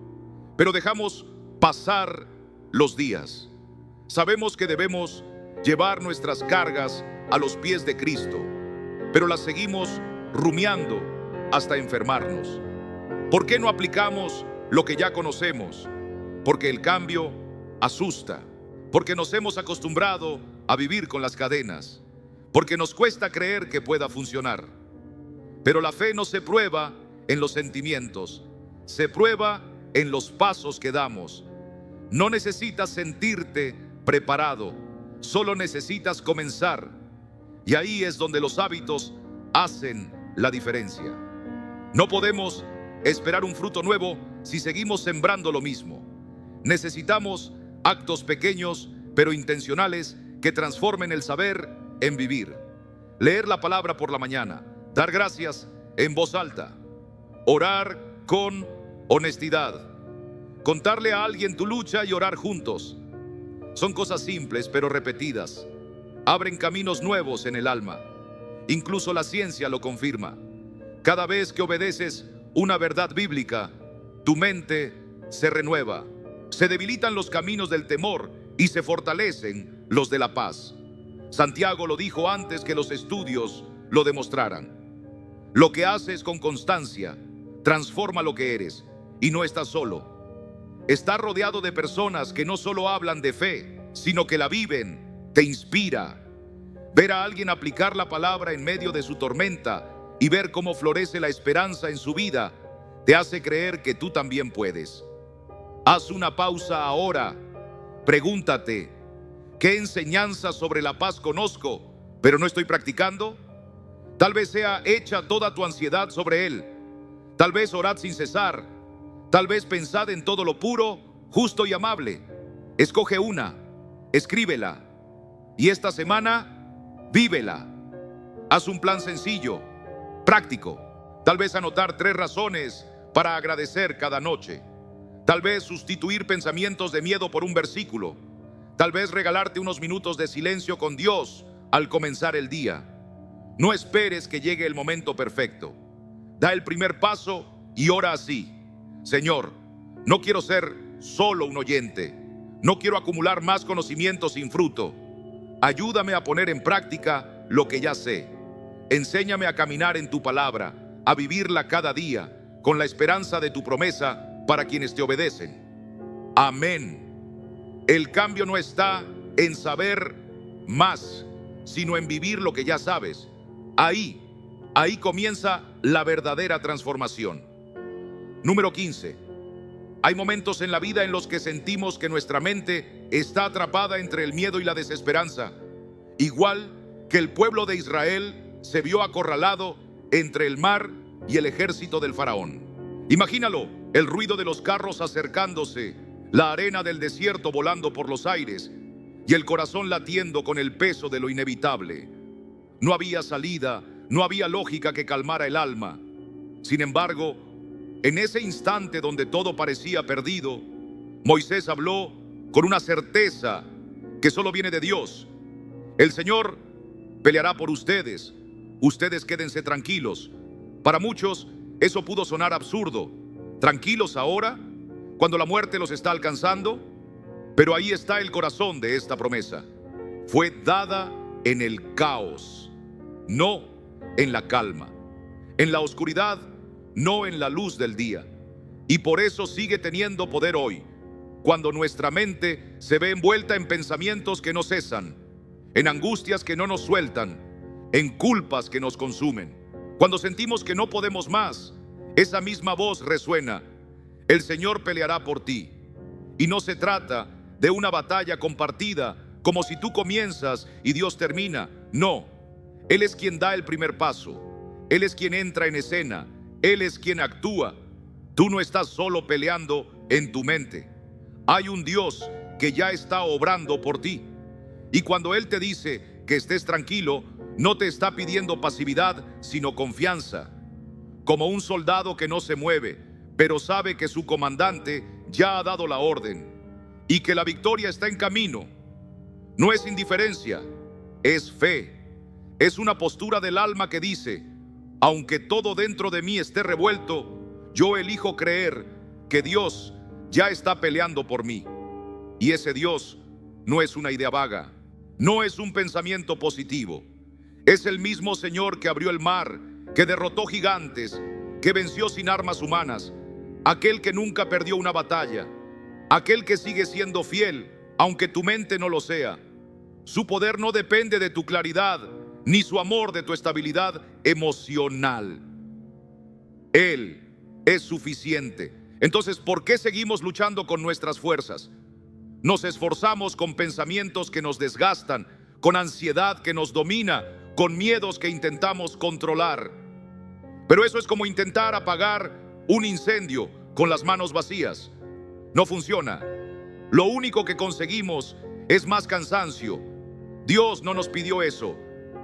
pero dejamos pasar los días. Sabemos que debemos llevar nuestras cargas a los pies de Cristo, pero las seguimos rumiando hasta enfermarnos. ¿Por qué no aplicamos lo que ya conocemos? Porque el cambio asusta, porque nos hemos acostumbrado a vivir con las cadenas, porque nos cuesta creer que pueda funcionar. Pero la fe no se prueba en los sentimientos, se prueba en los pasos que damos. No necesitas sentirte preparado, solo necesitas comenzar. Y ahí es donde los hábitos hacen la diferencia. No podemos esperar un fruto nuevo si seguimos sembrando lo mismo. Necesitamos actos pequeños pero intencionales que transformen el saber en vivir. Leer la palabra por la mañana, dar gracias en voz alta, orar con honestidad, contarle a alguien tu lucha y orar juntos. Son cosas simples pero repetidas. Abren caminos nuevos en el alma. Incluso la ciencia lo confirma. Cada vez que obedeces una verdad bíblica, tu mente se renueva. Se debilitan los caminos del temor y se fortalecen los de la paz. Santiago lo dijo antes que los estudios lo demostraran. Lo que haces con constancia transforma lo que eres, y no estás solo. Estás rodeado de personas que no solo hablan de fe, sino que la viven. Te inspira. Ver a alguien aplicar la palabra en medio de su tormenta y ver cómo florece la esperanza en su vida, te hace creer que tú también puedes. Haz una pausa ahora. Pregúntate, ¿qué enseñanza sobre la paz conozco, pero no estoy practicando? Tal vez sea echa toda tu ansiedad sobre Él. Tal vez orad sin cesar. Tal vez pensad en todo lo puro, justo y amable. Escoge una, escríbela. Y esta semana, vívela. Haz un plan sencillo, práctico. Tal vez anotar 3 razones para agradecer cada noche. Tal vez sustituir pensamientos de miedo por un versículo. Tal vez regalarte unos minutos de silencio con Dios al comenzar el día. No esperes que llegue el momento perfecto. Da el primer paso y ora así: Señor, no quiero ser solo un oyente. No quiero acumular más conocimiento sin fruto. Ayúdame a poner en práctica lo que ya sé. Enséñame a caminar en tu palabra, a vivirla cada día, con la esperanza de tu promesa para quienes te obedecen. Amén. El cambio no está en saber más, sino en vivir lo que ya sabes. Ahí comienza la verdadera transformación. Número 15. Hay momentos en la vida en los que sentimos que nuestra mente está atrapada entre el miedo y la desesperanza. Igual que el pueblo de Israel se vio acorralado entre el mar y el ejército del faraón. Imagínalo, el ruido de los carros acercándose, la arena del desierto volando por los aires y el corazón latiendo con el peso de lo inevitable. No había salida, no había lógica que calmara el alma. Sin embargo, en ese instante donde todo parecía perdido, Moisés habló con una certeza que solo viene de Dios. El Señor peleará por ustedes. Ustedes quédense tranquilos. Para muchos eso pudo sonar absurdo. ¿Tranquilos ahora, cuando la muerte los está alcanzando? Pero ahí está el corazón de esta promesa. Fue dada en el caos, no en la calma. En la oscuridad, no en la luz del día. Y por eso sigue teniendo poder hoy, cuando nuestra mente se ve envuelta en pensamientos que no cesan, en angustias que no nos sueltan, en culpas que nos consumen. Cuando sentimos que no podemos más, esa misma voz resuena: el Señor peleará por ti. Y no se trata de una batalla compartida, como si tú comienzas y Dios termina. No, Él es quien da el primer paso. Él es quien entra en escena. Él es quien actúa. Tú no estás solo peleando en tu mente. Hay un Dios que ya está obrando por ti. Y cuando Él te dice que estés tranquilo, no te está pidiendo pasividad, sino confianza. Como un soldado que no se mueve, pero sabe que su comandante ya ha dado la orden y que la victoria está en camino. No es indiferencia, es fe. Es una postura del alma que dice: aunque todo dentro de mí esté revuelto, yo elijo creer que Dios ya está peleando por mí. Y ese Dios no es una idea vaga, no es un pensamiento positivo. Es el mismo Señor que abrió el mar, que derrotó gigantes, que venció sin armas humanas, aquel que nunca perdió una batalla, aquel que sigue siendo fiel, aunque tu mente no lo sea. Su poder no depende de tu claridad, ni su amor de tu estabilidad emocional. Él es suficiente. Entonces, ¿por qué seguimos luchando con nuestras fuerzas? Nos esforzamos con pensamientos que nos desgastan, con ansiedad que nos domina, con miedos que intentamos controlar. Pero eso es como intentar apagar un incendio con las manos vacías. No funciona. Lo único que conseguimos es más cansancio. Dios no nos pidió eso.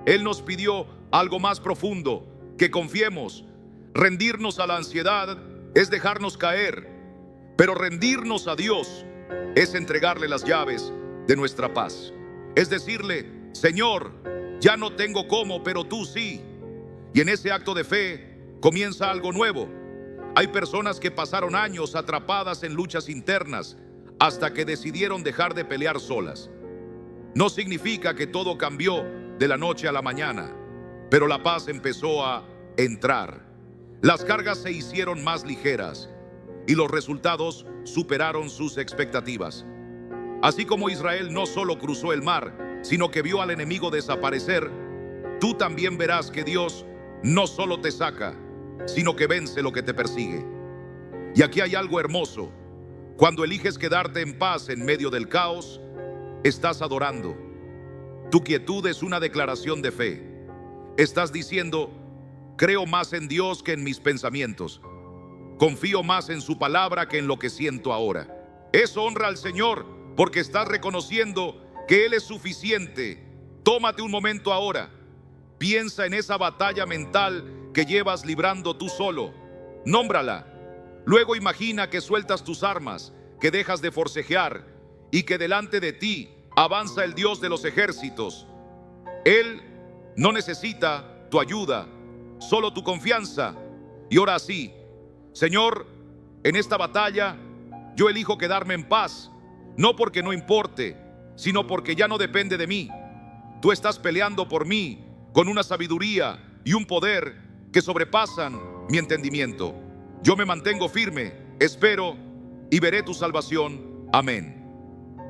Él nos pidió algo más profundo, que confiemos. Rendirnos a la ansiedad es dejarnos caer, pero rendirnos a Dios es entregarle las llaves de nuestra paz. Es decirle: Señor, ya no tengo cómo, pero tú sí. Y en ese acto de fe comienza algo nuevo. Hay personas que pasaron años atrapadas en luchas internas hasta que decidieron dejar de pelear solas. No significa que todo cambió de la noche a la mañana, pero la paz empezó a entrar. Las cargas se hicieron más ligeras y los resultados superaron sus expectativas. Así como Israel no solo cruzó el mar, sino que vio al enemigo desaparecer, tú también verás que Dios no solo te saca, sino que vence lo que te persigue. Y aquí hay algo hermoso. Cuando eliges quedarte en paz en medio del caos, estás adorando. Tu quietud es una declaración de fe. Estás diciendo: creo más en Dios que en mis pensamientos. Confío más en su palabra que en lo que siento ahora. Eso honra al Señor, porque estás reconociendo que Él es suficiente. Tómate un momento ahora. Piensa en esa batalla mental que llevas librando tú solo. Nómbrala. Luego imagina que sueltas tus armas, que dejas de forcejear y que delante de ti avanza el Dios de los ejércitos. Él no necesita tu ayuda, solo tu confianza. Y ora así: Señor, en esta batalla yo elijo quedarme en paz, no porque no importe, sino porque ya no depende de mí. Tú estás peleando por mí con una sabiduría y un poder que sobrepasan mi entendimiento. Yo me mantengo firme, espero y veré tu salvación. Amén.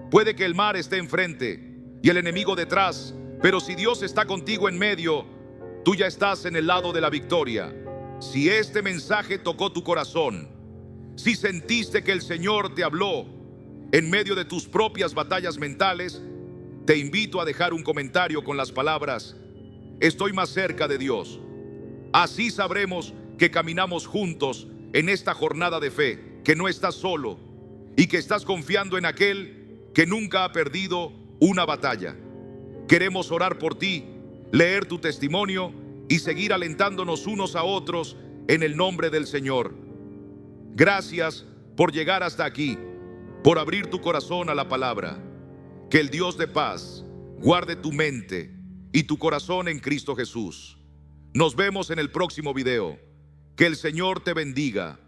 Puede que el mar esté enfrente y el enemigo detrás, pero si Dios está contigo en medio, tú ya estás en el lado de la victoria. Si este mensaje tocó tu corazón, si sentiste que el Señor te habló en medio de tus propias batallas mentales, te invito a dejar un comentario con las palabras: estoy más cerca de Dios. Así sabremos que caminamos juntos en esta jornada de fe, que no estás solo y que estás confiando en aquel que nunca ha perdido una batalla. Queremos orar por ti, leer tu testimonio y seguir alentándonos unos a otros en el nombre del Señor. Gracias por llegar hasta aquí, por abrir tu corazón a la palabra. Que el Dios de paz guarde tu mente y tu corazón en Cristo Jesús. Nos vemos en el próximo video. Que el Señor te bendiga.